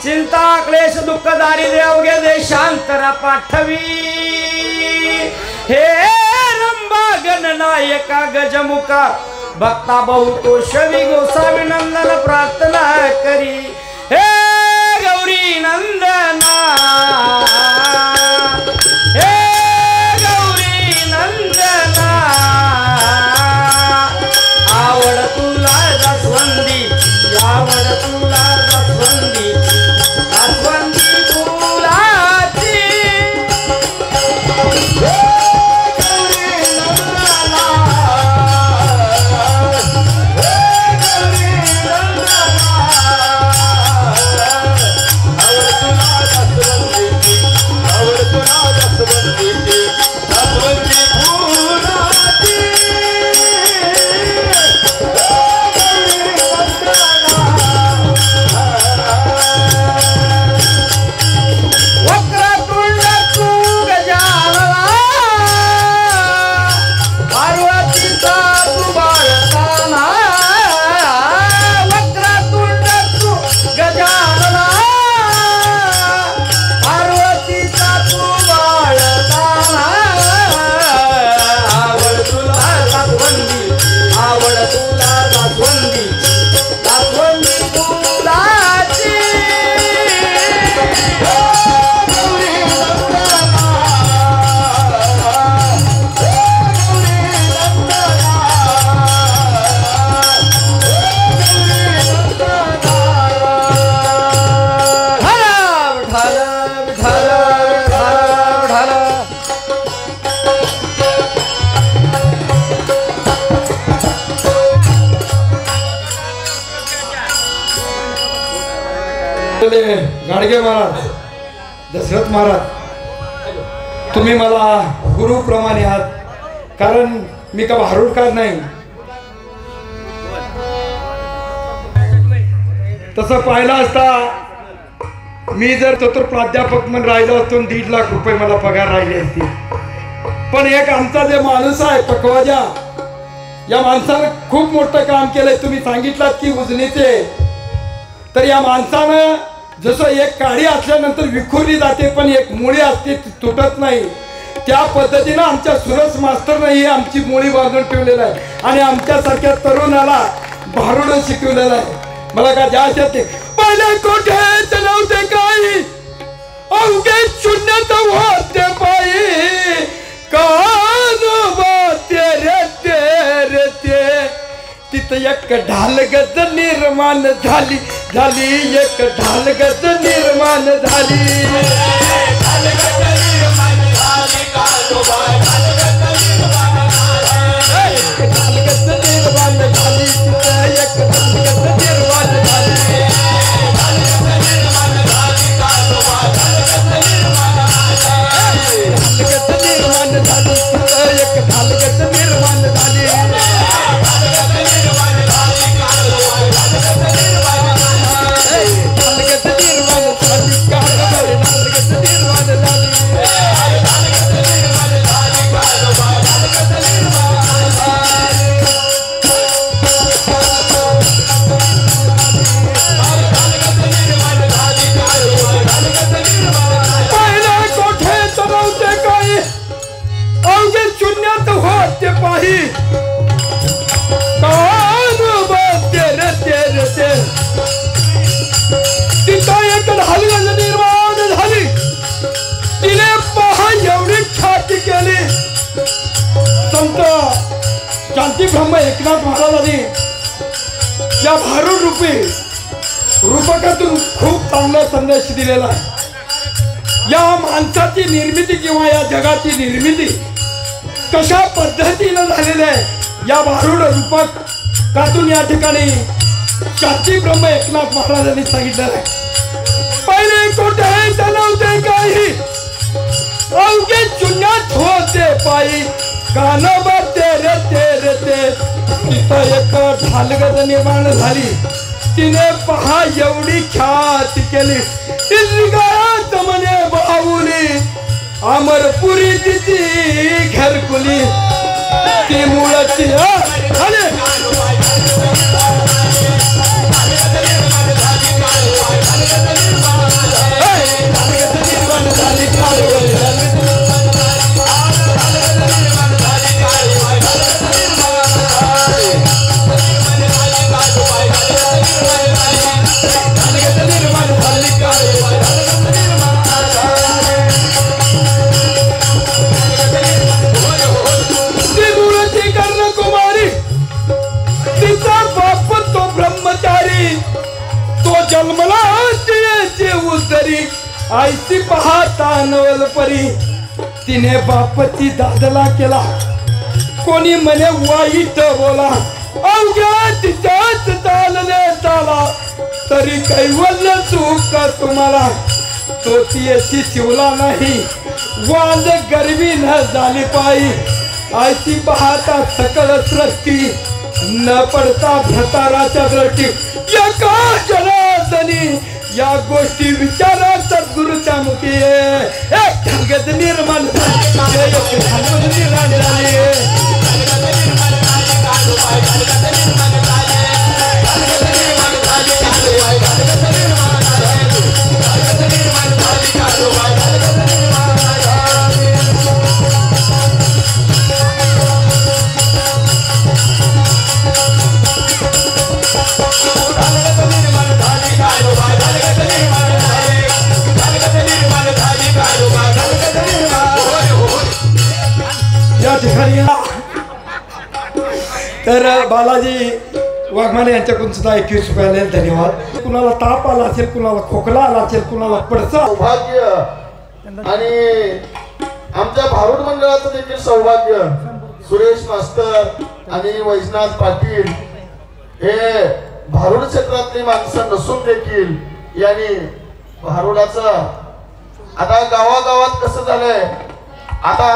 चिंता क्लेश दुःख दारिद्र्य अवघे देशांतरा पाठवी हे रंबा गणनायका गजमुखा भक्ता बहुतोषवी गोसावी नंदन प्रार्थना करी हे गौरी नंदना हे गौरी नंदना आवड तुला दसवंदी आवड तुला दसवंदी गाडगे महाराज, दशरथ महाराज, तुम्ही मला गुरुप्रमाणे आहात, कारण मी का भारूडकार नाही. तसं पाहिलं असता मी जर चतुर प्राध्यापक म्हणून राहिलो असतो 1.5 लाख रुपये मला पगार राहिले असते. पण एक आमचा जे माणूस आहे पकवाजा, या माणसानं खूप मोठं काम केलंय. तुम्ही सांगितलात की उजनीचे, तर या माणसानं जसं एक काडी असल्यानंतर विखुरली जाते पण एक मुळी असते ती तुटत नाही, त्या पद्धतीनं आमच्या सुरस मास्तरनं ही आमची मुळी बांधून ठेवलेलं आहे आणि आमच्यासारख्या तरुणाला भारूड शिकवलेलं आहे. मला का जास्त येते. पहिले कोठे नव्हते काही, अवघे शून्यात होते पायी, कान तेरे तेरे ते. तिथं एक ढालगज निर्माण झाली, एक ढालगज निर्माण झाली. शांती ब्रह्म एकनाथ महाराजांनी या भारूड रूपी रूपकातून खूप चांगला संदेश दिलेला आहे. या माणसाची निर्मिती किंवा या जगाची निर्मिती कशा पद्धतीनं झालेली आहे या भारूड रूपकातून या ठिकाणी शांती ब्रह्म एकनाथ महाराजांनी सांगितलेलं आहे. पहिले कोठे चालवते काही, अवघे शून्यात होते पायी, कानोबा तेरे तेरे ते. तिथं एक ढालगज निर्माण झाली, तिने पहा एवढी ख्याती केली. गात म्हणे बाहुली, अमरपुरी तिची घरकुली. ती मुळची जन्मला उतरी आईची पाहता नवल परी. तिने बापची दादला केला, कोणी म्हणे वाईट बोला. अवघ्या तिच्याच चालले चाला, तरी कैवल्य सुख तुम्हाला. तो ती शिवला नाही, वांद गरबी न झाली पायी. आईची पाहता सकल सृष्टी, न पडता भ्रताराच्या दृष्टी. एका जनार्दनी या गोष्टी विचारा सद्गुरूच्या मुखी. एक ढालगज निर्माण या ठिकाणी. तर बालाजी वाघमारे यांच्याकडून सुद्धा 21 रुपयाले धन्यवाद. कुणाला ताप आला असेल, कुणाला खोकला आला असेल, कुणाला पडसा सौभाग्य आणि आमच्या भारूड मंडळाचं देखील सौभाग्य. सुरेश मास्तर आणि वैजनाथ पाटील हे भारूड क्षेत्रातली माणसं नसून देखील यांनी भारुडाचं आता गावागावात कसं झालंय, आता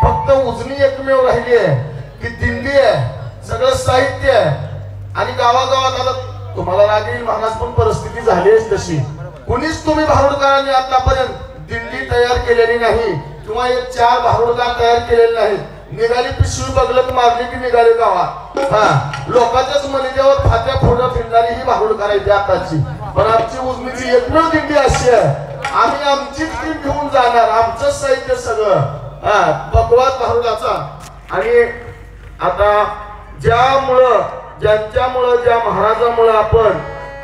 फक्त उजनी एकमेव राहिली आहे की दिंडी आहे, सगळं साहित्य आहे आणि गावागावात आता तुम्हाला लागेल महाराज पण परिस्थिती झाली आहे तशी. कुणीच तुम्ही भारुडकरांनी आतापर्यंत दिंडी तयार केलेली नाही किंवा एक 4 भारुडकार तयार केलेले नाहीत. निघाली पिशवी बगलत मारली की निघाले गावात. लोकांच्याच मलिद्यावर फात्या फोडत फिरणारी ही भारुडकार आहे आताची. पण आमची उजनीची एकमेव दिंडी अशी आहे, आम्ही आमचीच टीम घेऊन जाणार, आमचं साहित्य सगळं बकवास भारुडाचा. आणि आता ज्यांच्यामुळं ज्या महाराजामुळं आपण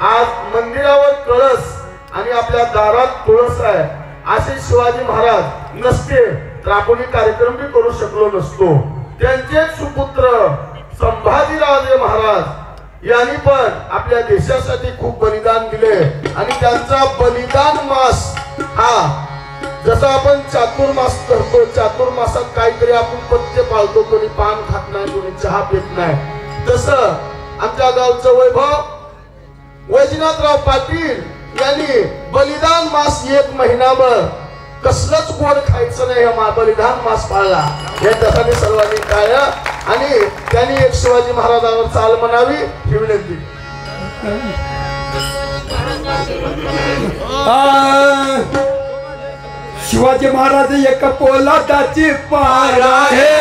आज मंदिरावर कळस आणि आपल्या दारात तुळस आहे, असे शिवाजी महाराज नसते तर आपण कार्यक्रम भी करू शकलो नसतो. त्यांचे सुपुत्र संभाजीराजे महाराज यांनी पण आपल्या देशासाठी खूप बलिदान दिले आणि त्यांचा बलिदान मास हा जसं आपण चातुर्मास करतो, चातुर्मासात काहीतरी आपण पथ्य पाळतो, कोणी पान खात नाही, कोणी चहा पित नाही, तसं आमच्या गावचं वैभव वैजनाथराव पाटील यांनी बलिदान मास 1 महिनाभर कसलंच गोड खायचं नाही, बलिदान मास पाळला. याच्यासाठी सर्वांनी टाळ्या आणि त्यांनी एक शिवाजी महाराजांवर चाल म्हणावी ही विनंती. शिवाजी महाराज एक पोलादाची पार आहे,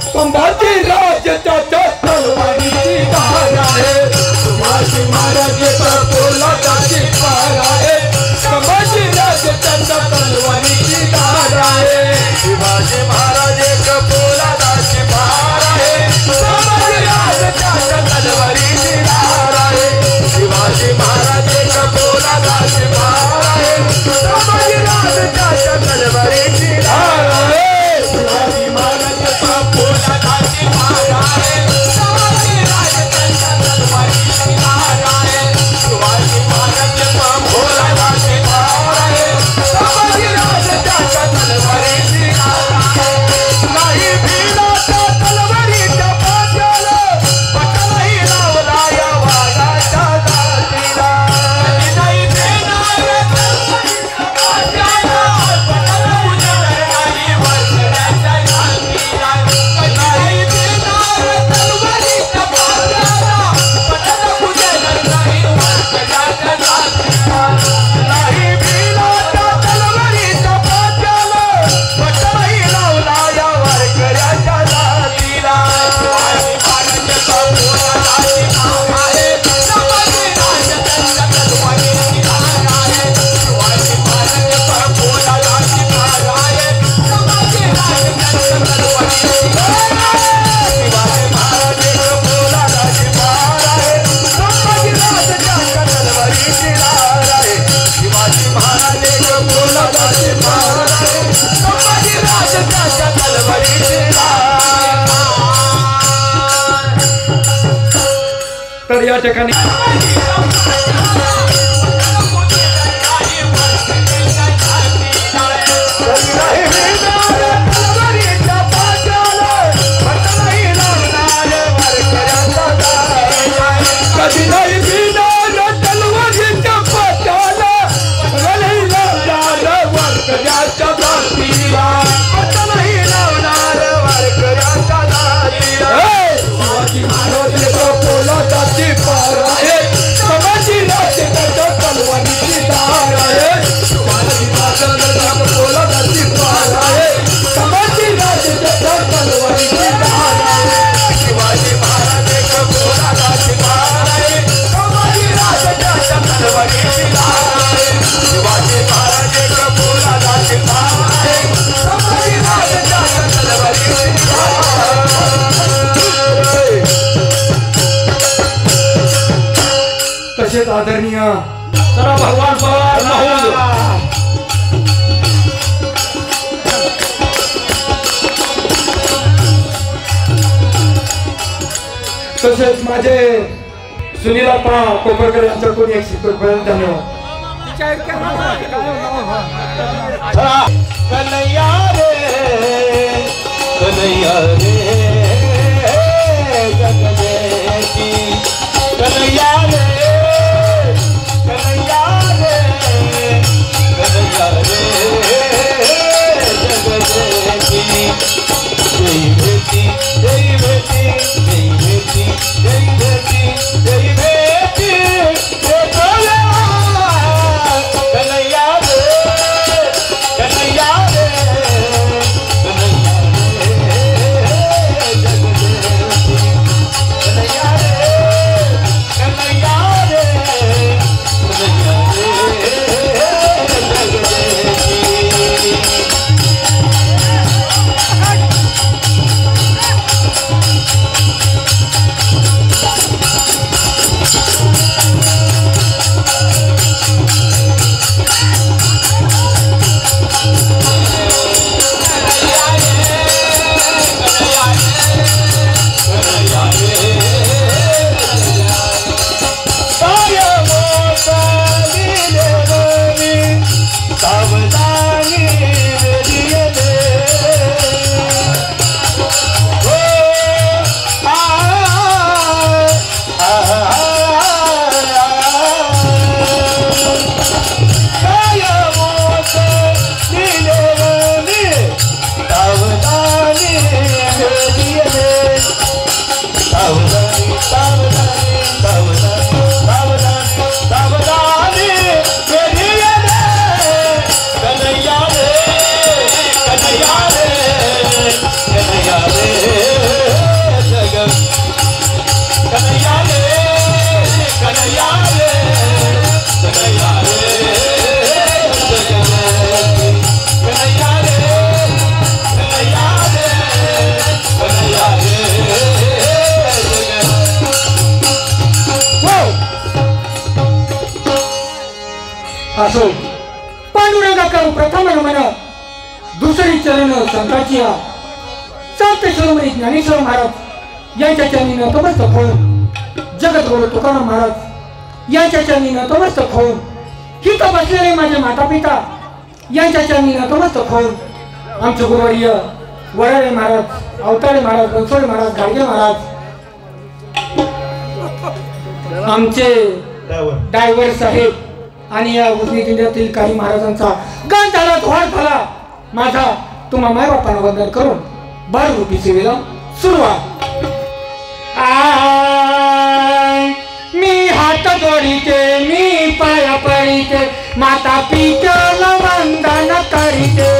संभाजी राजाच्या तलवारीची धार आहे. शिवाजी महाराज एक पोलादाची पार आहे, संभाजी राजाच्या तलवारीची धार आहे. शिवाजी महाराज एक पोलादाची पार आहे, संभाजी राजाच्या तलवारीची धार आहे. शिवाजी महाराज एक पोलादाची पार आहे, संभाजी राजाच्या तलवारीची धार आहे. शिवाजी महाराजाचा पोलादाची पार आहे, संभाजी राजाच्या तलवारीची धार आहे. शिवाजी महाराजाचा पोलादाची पार आहे, संभाजी राजाच्या तलवारीची धार आहे. नाही भिलाच्या तलवारीच्या पाट्याला, पटलाही लावला या वाघाच्या दातीला. नाही भिलाच्या तलवारीच्या पाट्याला, पटला उजळला नाही वरकऱ्याच्या जातीला. नाही भिलाच्या तलवारीच्या पाट्याला, पटला उजळला नाही वरकऱ्याच्या जातीला. नाही भिलाच्या तलवारीच्या पाट्याला, पटलाही लावला या वरकऱ्याच्या जातीला. शिवाजी महाराजाचा पोलादाची पार आहे, संभाजी राजाच्या तलवारीची धार आहे. शिवाजी महाराजाचा पोलादाची पार आहे, संभाजी राजाच्या तलवारीची धार आहे. शिवाजी महाराजाचा पोलादाची पार आहे, संभाजी राजाच्या तलवारीची धार आहे. शिवाजी महाराजाचा पोलादाची पार आहे, संभाजी राजाच्या तलवारीची धार. तर या ठिकाणी कधी नाही भिणार तलवारीच्या पाट्याला, कधी लावणार वरकऱ्याच्या जातीला. कधी लावणार वरकऱ्याच्या जातीला. शिवाजी महाराजाचा पोलादाची पार आहे, संभाजी राजाच्या तलवारीची धार आहे. शिवाजी महाराजाचा पोलादाची पार आहे, संभाजी राजाच्या तलवारीची धार आहे. शिवाजी महाराजाचा पोलादाची पार आहे, संभाजी राजाच्या तलवारीची धार आहे. शिवाजी महाराजाचा पोलादाची पार आहे, संभाजी राजाच्या तलवारीची धार आहे. तसेच आदरणीय जरा भगवान पवार महोदय तसेच माझे सुनीलप्पा कोपरकर यांच्याकडून 100 रुपये धन्यवाद. कन्हैया रे कन्हैया रे जगदेवी कन्हैया रे असो पांडुरंगा करू प्रथम मन दुसरी चरण संताची संत शिरोमणी ज्ञानेश्वर महाराज यांच्या चरणी नतमस्तक होऊन जगद्गुरु तुकाराम महाराज यांच्या चरणी नतमस्तक होऊन हित बसलेले माझे माता पिता यांच्या चरणी नतमस्तक होऊन आमचे गुरुवर्य वराळे महाराज अवताळे महाराज बनसोडे महाराज गाडगे महाराज आमचे ड्रायव्हर साहेब आणि या उजनी जिल्ह्यातील काही महाराजांचा गान झाला धोड झाला माझा तुम्हा माय बापांना वंदन करून बाळरूपी सेवेला सुरुवात मी हात जोडीते मी पाया पडिते माता पित्याला वंदन करीते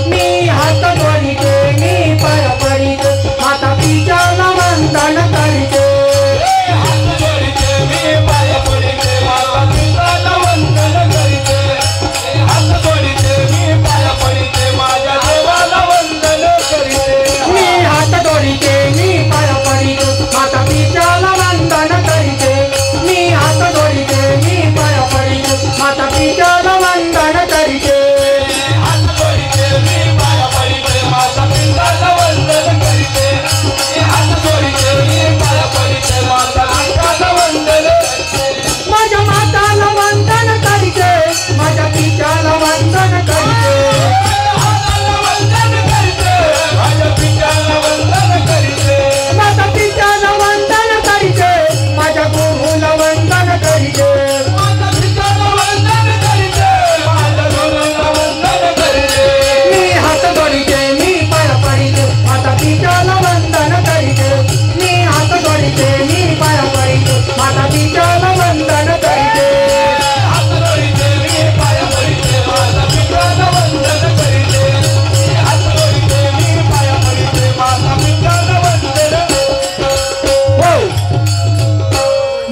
मी हात जोडीते मी पाया पडिते माता पित्याला वंदन करीते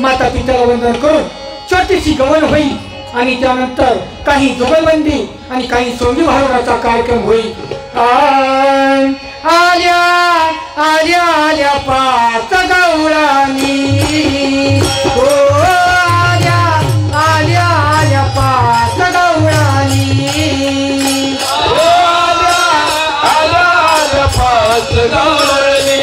माता पित्याला वंदन करून छोटीशी गमन होईल आणि त्यानंतर काही जुगलबंदी आणि काही सोंगी भारुडाचा कार्यक्रम होईल आल्या आल्या आल्या पाच गवळणी हो आल्या आल्या आल्या पाच गवळणी आल्या आल्या पाच गवळणी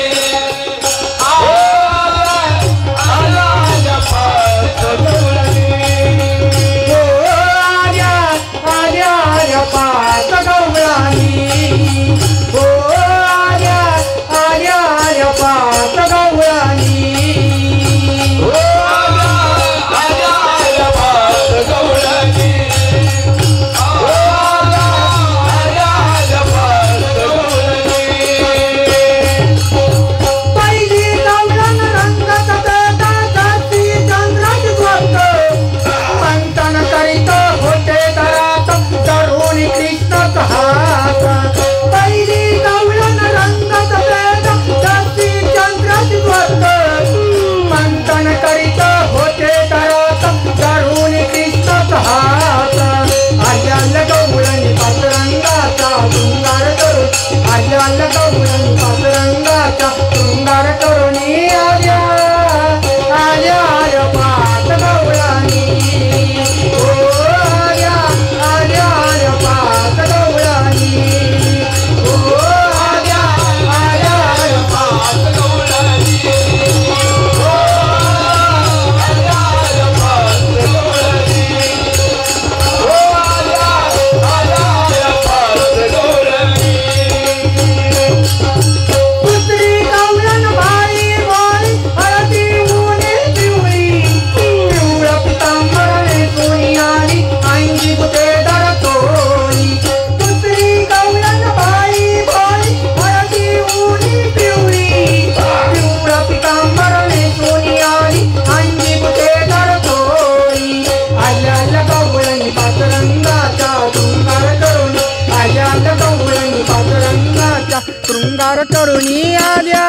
शृंगार तरुणी आल्या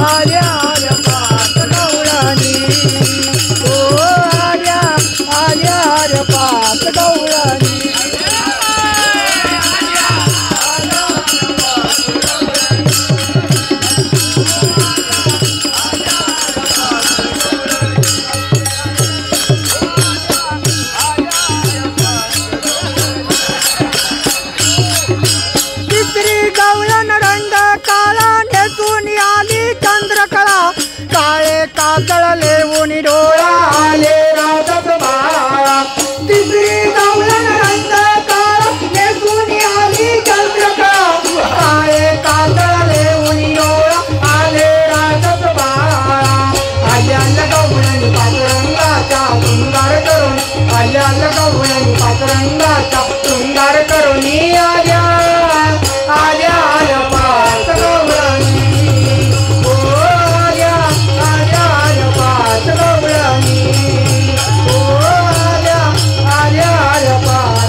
आल्या आल्या पाच गवळणी ओ आल्या आल्या आल्या पाच गवळणी आल्या गवळणी पाचरंगाच्या शृंगार करुणी आल्या आल्या आल्या पाच गवळणी ओ आल्या आल्या आल्या पाच गवळणी ओ आल्या आल्या आल्या पाच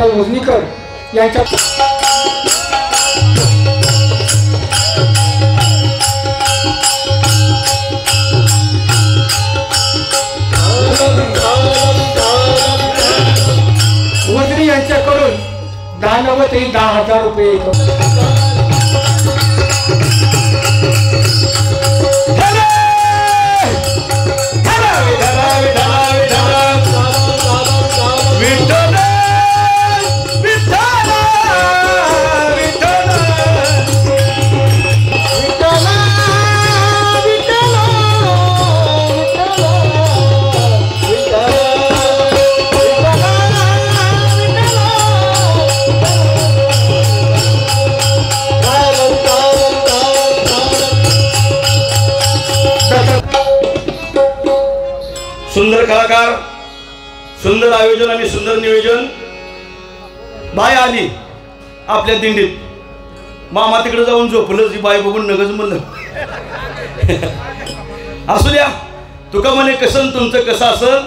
उजनीकर यांच्या उजनी यांच्याकडून दानवत 10,000 रुपये सुंदर कलाकार, सुंदर आयोजन आणि सुंदर नियोजन. बाय आली आपल्या दिंडीत. मामा तिकडे जाऊन झोपलं. जी बाय बघून नगच म्हणलं असू द्या. तुका म्हणे कसं तुमचं कसं असं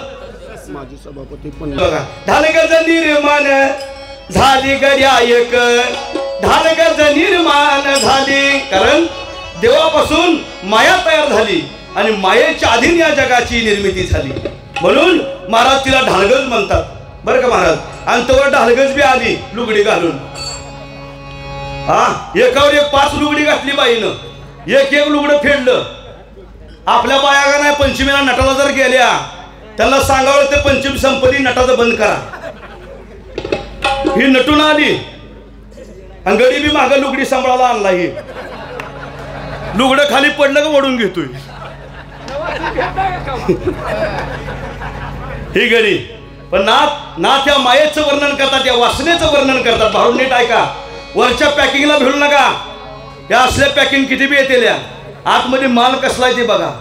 माझी सभापती पण बघा. धानगज निर्माण झाली गड्यायक, धानगज निर्माण झाली. कारण देवापासून माया तयार झाली आणि मायेच्या आधीन या जगाची निर्मिती झाली. म्हणून महाराज तिला ढालगज म्हणतात बरं का महाराज. आणि तोवर ढालगज बी आली लुगडी घालून. एकावर एक 5 लुगडी घातली बाईनं. एक लुगडं फेडलं. आपल्या बाया का नाही पंचमीला नटाला जर गेल्या त्यांना सांगावं ते पंचमी संपत्ती नटाचं बंद करा. ही नटून आली आणि गडी बी मागं लुगडी सांभाळायला आणला. ही लुगडं खाली पडलं का ओढून घेतोय ही गडी. पण नाथ या मायेचं वर्णन करतात, या वासनेचं वर्णन करतात. भारून नीट ऐका. वरच्या पॅकिंगला भिडू नका. या असल्या पॅकिंग किती बी येते आतमध्ये माल कसला आहे ते बघा.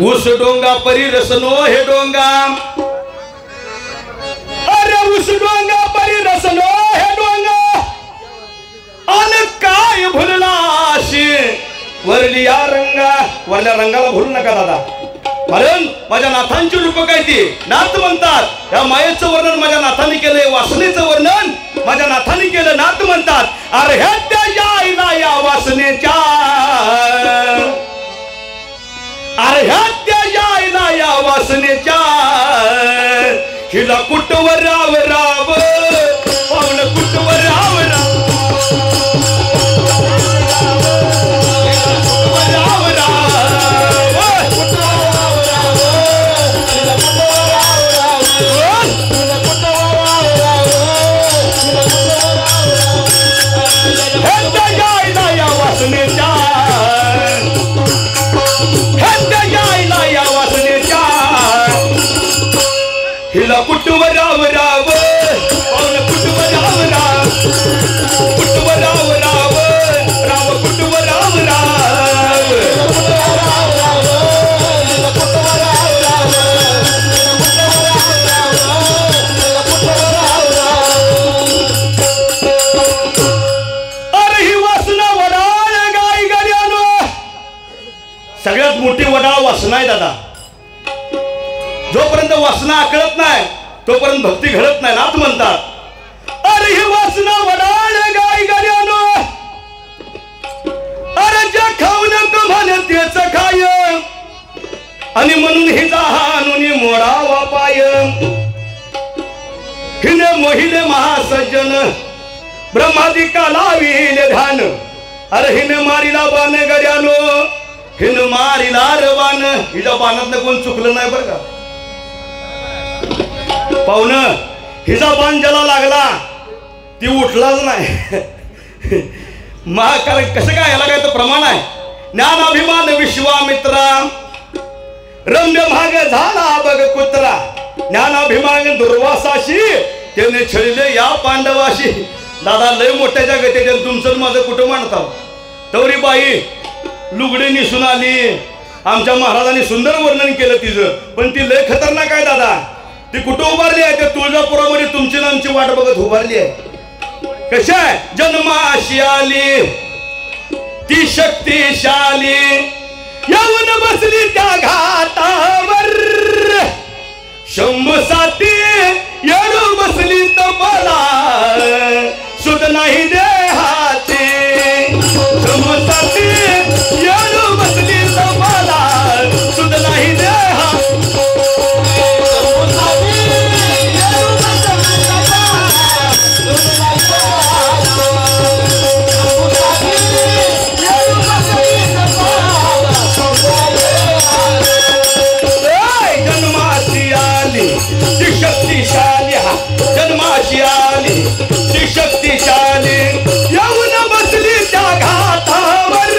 ऊस डोंगा परी रसनो हे डोंगा. अरे ऊस डोंगा परी रसनो हे डोंगा. अन काय भुललाशी वरलिया रंगा. वरल्या रंगाला भुलू नका दादा. कारण माझ्या नाथांची रूप काय ती नाथ म्हणतात. या मायेचं वर्णन माझ्या नाथांनी केलंय, वासनेचं वर्णन माझ्या नाथांनी केलं. नाथ म्हणतात. अरे ह्या त्या आईला या वासनेच्या कुटवर राव राव पाहुण कुटवर राव राव हिला कुटुंब राव राव पाहुण कुटुंब राव राव कुटुंब राव राव राव कुटुंब राव राव अरे ही वासना वडाळ गाई गाड्यानो सगळ्यात मोठी वडाळ वासना आहे दादा. जोपर्यंत वासना आकळत नाही तोपर्यंत भक्ती घडत नाही नाथ म्हणतात. अरे ही वासना वडाळ गाई गाड्यानो अरे ज्या खाऊ नको म्हणे तेच खाय आणि म्हणून हिचा हानुनी मोडावा पाय. हिने मोहिले महासज्जन ब्रह्मादिका लाविले ध्यान. अरे हिने मारिला बाण गड्यानो हिने मारिला रवान. हिच्या बाणातनं कोण चुकलं नाही बरं का पाहुण. हिचा बाण ज्याला लागला ती उठलाच नाही. महाकाल कसं काय याला काय तर प्रमाण आहे. ज्ञानाभिमान विश्वामित्रा रम्य भाग झाला बघ कुत्रा. ज्ञानाभिमान दुर्वासाशी त्याने छळले या पांडवाशी. दादा लय मोठ्याच्या गतीने तुमचं माझं कुठं मांडतात. तवरी बाई लुगडी निसून आली. आमच्या महाराजांनी सुंदर वर्णन केलं तिचं पण ती लय खतरनाक आहे दादा. ती कुठं उभारली आहे त्या तुळजापुरामध्ये तुमची नामची वाट बघत उभारली आहे. कशा आहे जन्माशी आली ती शक्तिशाली येऊन बसली त्या घाटावर. शंभूसाठी येऊन बसली तबला सुद नाही देहाती. शंभूसाठी येऊन बसली तबला सुद नाही देहा. शक्तिशाली जन्माशी आली ती शक्तिशाली येऊन बसली त्या घाटावर.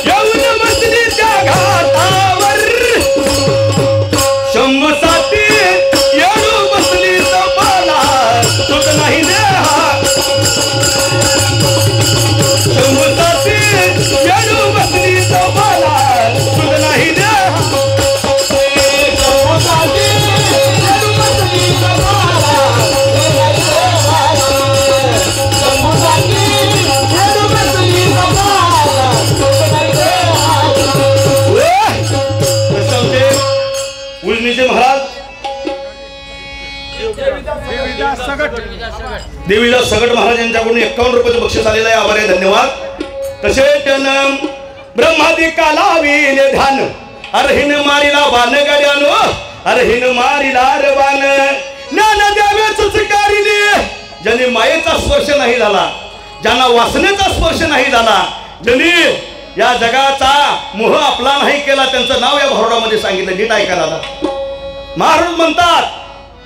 येऊन बसली त्या घाटावर. शंभूसाठी येऊन बसली तबला सुत नाही देहा. शंभूसाठी येऊन बसली तबला सुत नाही देहा. उजनीचे महाराज देवीदास सगट महाराज यांच्याकडून 51 रुपयाचं बक्षीस आलेलं आहे. आभार आहे धन्यवाद. तसेच त्यानं ब्रह्मादिका लाविले ध्यान. अरे हिन मारिला बाण गाड्यानो अरे हिन मारिला रे बाण. ज्ञान द्यावे चुचकारिले ज्याने मायेचा स्पर्श नाही झाला ज्यांना वासनेचा स्पर्श नाही झाला ज्यांनी या जगाचा मोह आपला नाही केला त्यांचं नाव या भारुडामध्ये सांगितलं. नीट ऐका दादा. महाराज म्हणतात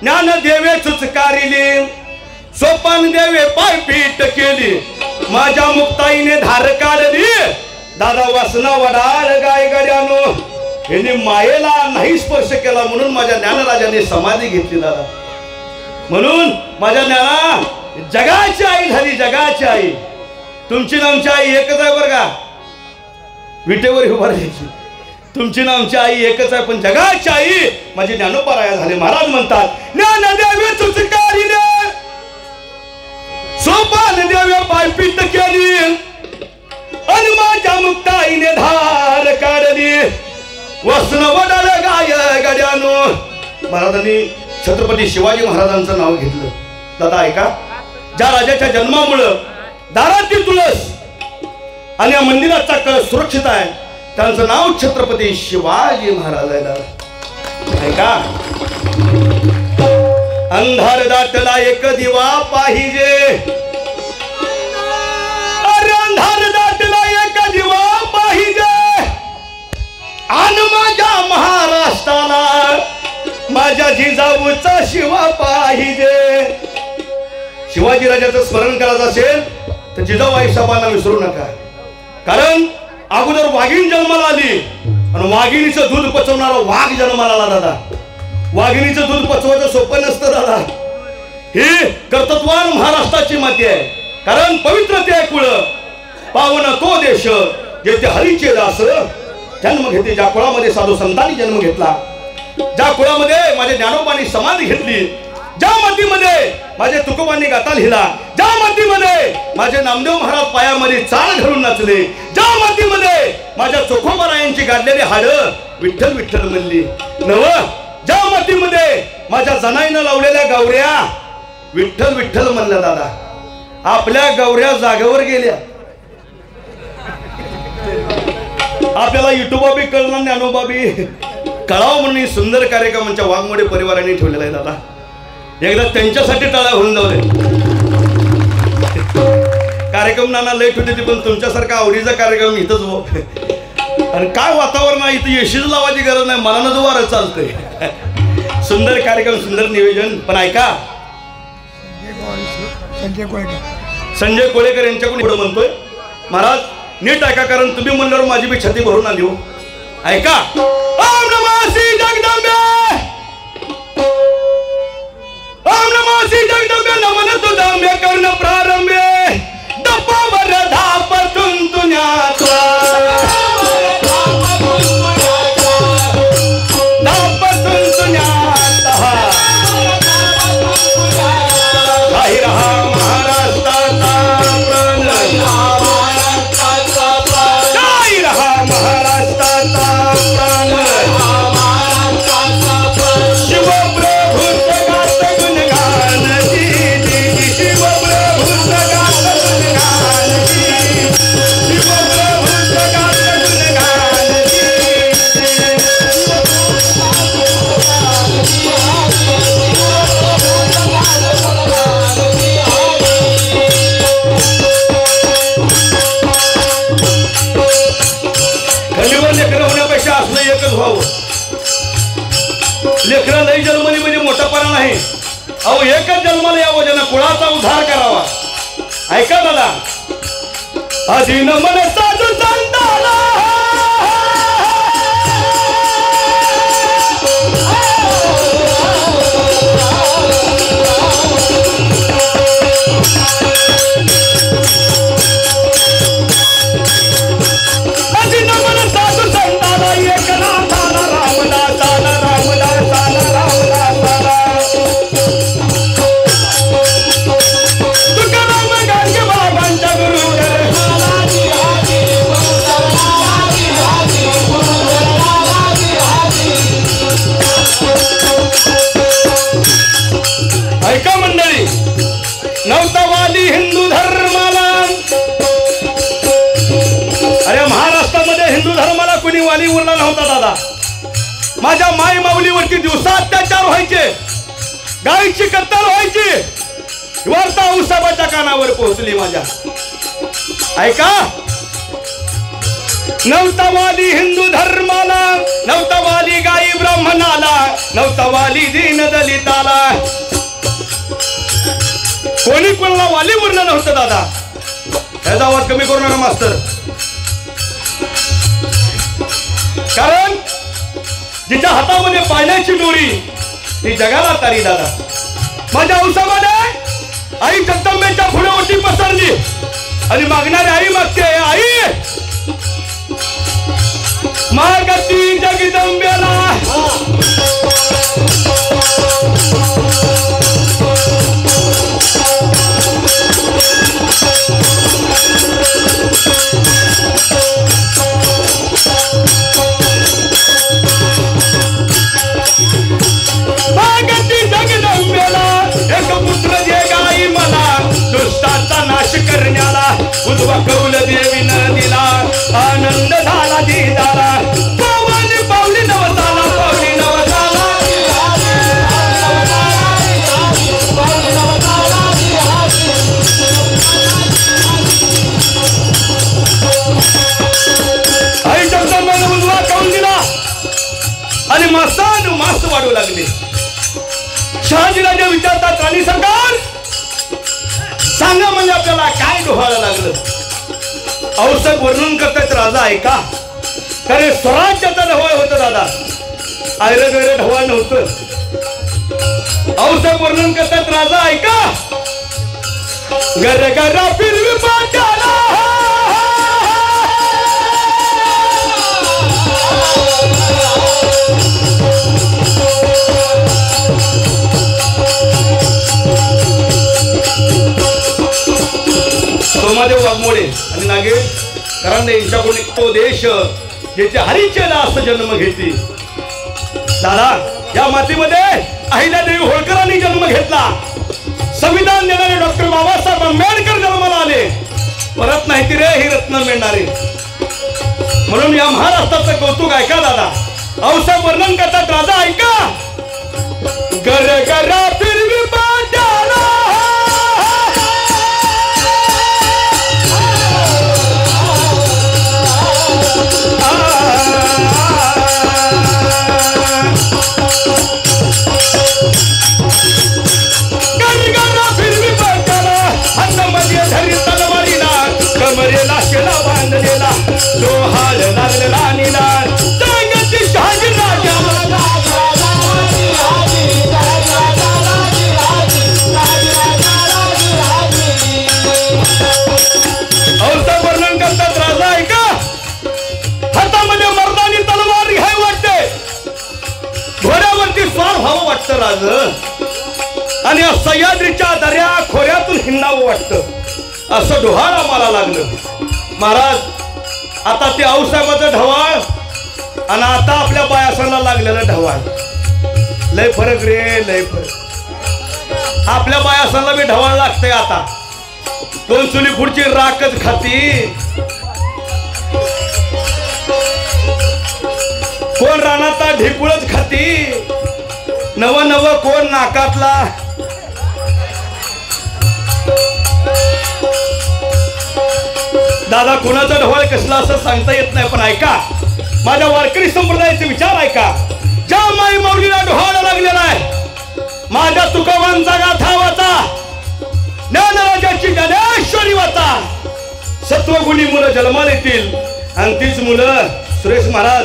ज्ञान देवे चुचकारिले सोपान देवे पायपीट केली माझ्या मुक्ताईने धार काढली. दादा वासना वडाळ गाय गाड्यानो यांनी मायेला नाही स्पर्श केला म्हणून माझ्या ज्ञानराजाने समाधी घेतली. दादा म्हणून माझ्या ज्ञाना जगाची आई झाली. जगाची आई तुमची नामची आई एकच आहे बरं का. विटेवर उभारली तुमची नामची आई एकच आहे पण जगाची आई माझी ज्ञानोपाराया झाले. महाराज म्हणतात ज्ञान द्यावे चुचकारिले सोपान देवे पायपीट केली आणि माझ्या मुक्ताईने धार काढली. वसन वडाळ गाय गड्यानो. महाराजांनी छत्रपती शिवाजी महाराजांचं नाव घेतलं. दादा ऐका. ज्या राजाच्या जन्मामुळं दारातील तुळस आणि या मंदिराचा कळस सुरक्षित आहे त्यांचं नाव छत्रपती शिवाजी महाराज आहे. ऐका अंधार दाटला एक दिवा पाहिजे, अरे अंधार दाटला एक दिवा पाहिजे, आणि माझ्या महाराष्ट्राला माझ्या जिजाऊचा शिवा पाहिजे. शिवाजी राजाचं स्मरण करायचं असेल तर जिजाऊ आईसाहेबांना विसरू नका. कारण अगोदर वाघीण जन्माला आली आणि वाघिणीचं दूध पचवणारा वाघ जन्माला आला. दादा, वाघिणीचं दूध पचवायचं सोपं नसतं दादा. ही कर्तृत्वान महाराष्ट्राची माती आहे. कारण पवित्र ते कुळ पावन तो देश जेथे हरीचे दास जन्म घेतले. ज्या कुळामध्ये साधू संतांनी जन्म घेतला, ज्या कुळामध्ये माझ्या ज्ञानोबांनी समाधी घेतली, ज्या मातीमध्ये माझे तुकोबांनी गाथा लिहिला, ज्या मातीमध्ये माझे नामदेव महाराज पायामध्ये चाळ घालून नाचले, ज्या मातीमध्ये माझ्या चोखोबारायांची गाडलेली हाडं विठ्ठल विठ्ठल म्हणली नव, ज्या मातीमध्ये माझ्या जनाईनं लावलेल्या गौऱ्या विठ्ठल विठ्ठल म्हणल्या. दादा, आपल्या गौऱ्या जागेवर गेल्या. आपल्याला युट्यूबा बी कळणार, ज्ञानोबा बी कळावं म्हणून सुंदर कार्यक्रम आमच्या वाघमोडे परिवाराने ठेवलेला आहे. दादा, एकदा त्यांच्यासाठी टाळ्या होऊन जाऊ दे. कार्यक्रम नाना लेट होते पण तुमच्यासारखा आवडीचा कार्यक्रम इथंच हो. आणि काय वातावरण आहे इथं, एशीच लावायची गरज नाही, मनानं जो वारं चालतंय. सुंदर कार्यक्रम, सुंदर नियोजन. पण ऐका, संजय कोळेकर यांच्याकडून पुढे म्हणतोय महाराज नीट ऐका, कारण तुम्ही म्हणल्यावर माझी बी छाती भरून आली हो. ऐका, ओम नमः श्री जगदंबे, ओम नमः श्री जगदंबे, नमन तुझ्या कर्ण प्रारंभे दपावर धाप तुंतुन्याचा, धाप तुंतुन्याचा काही रहा महाराष्ट्राचा प्राण, काही रहा महाराष्ट्राचा प्राण. लेकरं लई जन्मली म्हणजे मोठापणा नाही. अहो, एकच जन्माला यावं ज्यानं कुळाचा उद्धार करावा. ऐका दादा, अधीन मन साधू संताला, अधीन मन साधू संताला एक नाथाला रामदासाला, रामदासाला, रामदासाला तुकाराम गाडगे बाबांच्या गुरुवर ऐका मंडळी, नव्हता वाली हिंदू धर्माला. अरे महाराष्ट्रामध्ये हिंदू धर्माला कोणी वाली उरला नव्हता दादा. माझ्या माई माऊलीवरती दिवसा अत्याचार व्हायचे, गायीची कत्तल व्हायची. वार्ता उसाबाच्या कानावर पोहोचली माझ्या. ऐका, नव्हता वाली हिंदू धर्माला, नव्हता वाली गाई ब्राह्मणाला, नव्हता वाली दीन दलिताला. कोणी कोणाला वाली उरलं नव्हतं दादा. त्याचा आवाज कमी करू नका मास्तर. कारण जिच्या हातामध्ये पाण्याची दोरी ती जगाला तारी. दादा, माझ्या औसामध्ये आई जगदंबेच्या फुलावरती पसरली आणि मागणारी आई मागते, आई मागती जगदंबेला. मागती जगदंबेला एक पुत्र दे गाई मला, दुष्टाचा नाश करण्याला उजवा कौल देवीनं दिला. मास वाढू लागले. शहाजीराजे विचारतात राणी सरकार सांगा म्हणजे आपल्याला काय डोहायला लागलं. औषध वर्णन करतात राजा ऐका. कारण स्वराज्याचा ढवाळ होतं दादा, आयरं गैर ढवाळ नव्हतं. औषध वर्णन करतात राजा ऐका. गर गरा फिरवी पाट्याला सोमादेव वाघमोडे आणि नागेश कारण यांच्याकडून तो देश ज्याचे हरीचे दास जन्म घेते. दादा या मातीमध्ये अहिल्यादेवी होळकरांनी जन्म घेतला. संविधान देणारे डॉक्टर बाबासाहेब आंबेडकर जन्माला आले. परत नाही ती रे ही रत्न मिळणारे. म्हणून या महाराष्ट्राचं कौतुक ऐका दादा. औषध वर्णन करतात राजा ऐका. गर गरा फिरवी पाट्याला कमरेला शेला बांधलेला डोहाळ लागलेला राणीला सांगते शहाजी राजा. औषध वर्णन करतात राजा ऐका. हातामध्ये मर्दानी तलवार घ्याय वाटते, घोड्यावरती स्वार व्हावं वाटतं राज, आणि सह्याद्रीच्या दर्या खोऱ्यातून हिंडावं वाटतं. असं डोहाळ आम्हाला लागलं. महाराज आता ते आऊसाहेबाचं ढवाळ आणि आता आपल्या बायासाला लागलेलं ढवाळ लय फरक रे, लय फरक. आपल्या बायासाला बी ढवाळ लागतंय आता. दोन चुली पुढची राखच खाती. कोण रानात ढेकुळच खाती. नव नव कोण नाकातला. दादा कोणाचा ढवाळ कसला असं सांगता येत नाही, पण ऐका माझ्या वारकरी संप्रदायाचे विचार ऐका. ज्या माई माऊलीला ढोहाळा लागलेला आहे, माझ्या तुकोबांचा गाथा वाचा, ज्ञानराजाची ज्ञानेश्वरी वाचा. सत्वगुणी मुलं जन्माला येतील आणि तीच मुलं सुरेश महाराज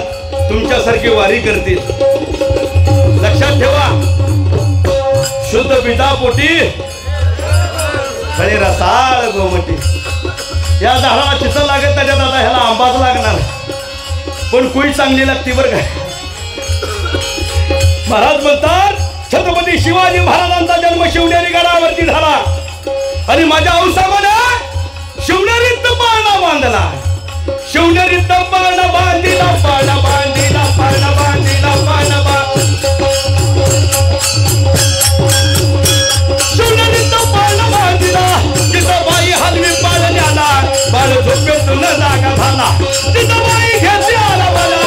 तुमच्यासारखी वारी करतील. लक्षात ठेवा. शुद्ध पिता पोटी खळे रसाळ गोमटी. या झाडाला चित्र लागत नाही दादा, ह्याला आंबाच लागणार, पण कुई चांगली लागते बरं काय. महाराज म्हणतात छत्रपती शिवाजी महाराजांचा जन्म शिवनेरी गडावरती झाला आणि माझ्या औसामाने शिवनेरीत पाळणा बांधला. शिवनेरीत पाळणा बांधिला, पाळणा बांधिला, पाळणा बांधिला, पाळणा शिवनेरीत पाळणा बांधिला. तिथं बाई हलवी पाळण्याला बाळ झोपेतून जागा झाला. तिथं बाई घेतली आला बाला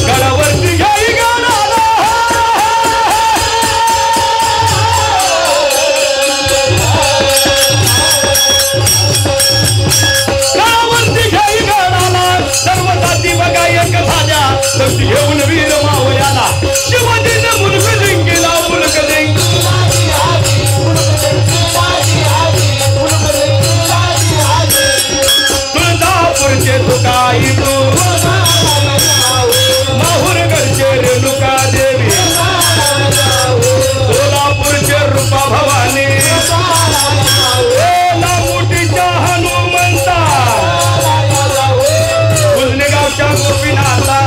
गडावरती घ्याई गाडाला. गडावरती घ्याई गाडाला सर्व जाती बघा एक झाल्या. संधी घेऊन वीर मावळ्याला शिवाजीने मुलग जिंकला, मुलग जिंकला. तुळजापूरचे तुकाई तू, माहूरगडचे रेणुका देवी, सोलापूरचे रूपा भवानी, लांबुटीच्या हनुमंता, उजनेगावच्या गोपीनाथा.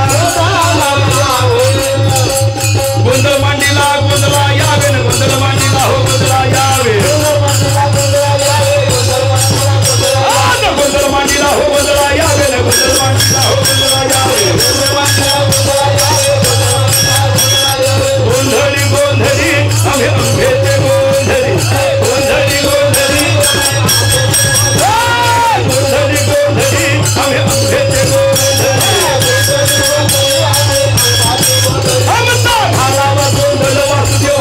गोंधळ मांडीला गोंधळा यावे, गोंधळ मांडीला हो गोंधळा यावे. गोंधळ मांडीला हो गोंधळा यावे, गोंधळ मांडीला हो गोंधळा यावे. गोंधळी गोंधळी आम्ही अंबेचे गोंधळी, गोंधळी गोंधळी, गोंधळी गोंधळी आम्ही अंबेचे गोंधळी. आमचा घालावा गोंधळ वासुदेव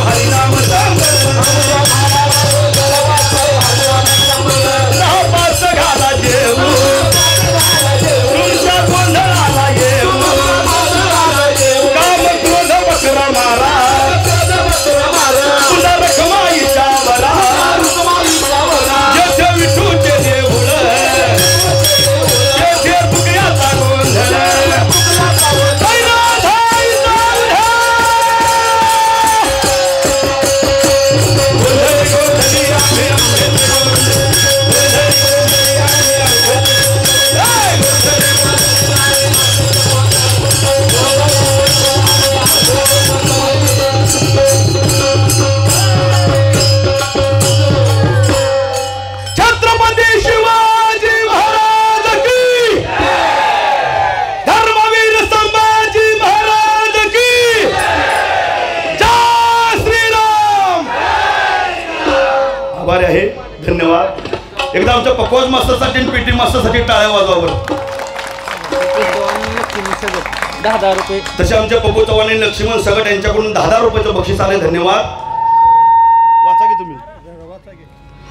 एकदा आमच्या पकवाज मास्तरसाठी आणि पीटी मास्तरसाठी टाळ्या वाजवा बरं. 10,000 रुपये. तसे आमच्या पप्पू चव्हाण आणि लक्ष्मण सगट यांच्याकडून 10,000 रुपयाचं बक्षीस आले. धन्यवाद. वाचा की तुम्ही.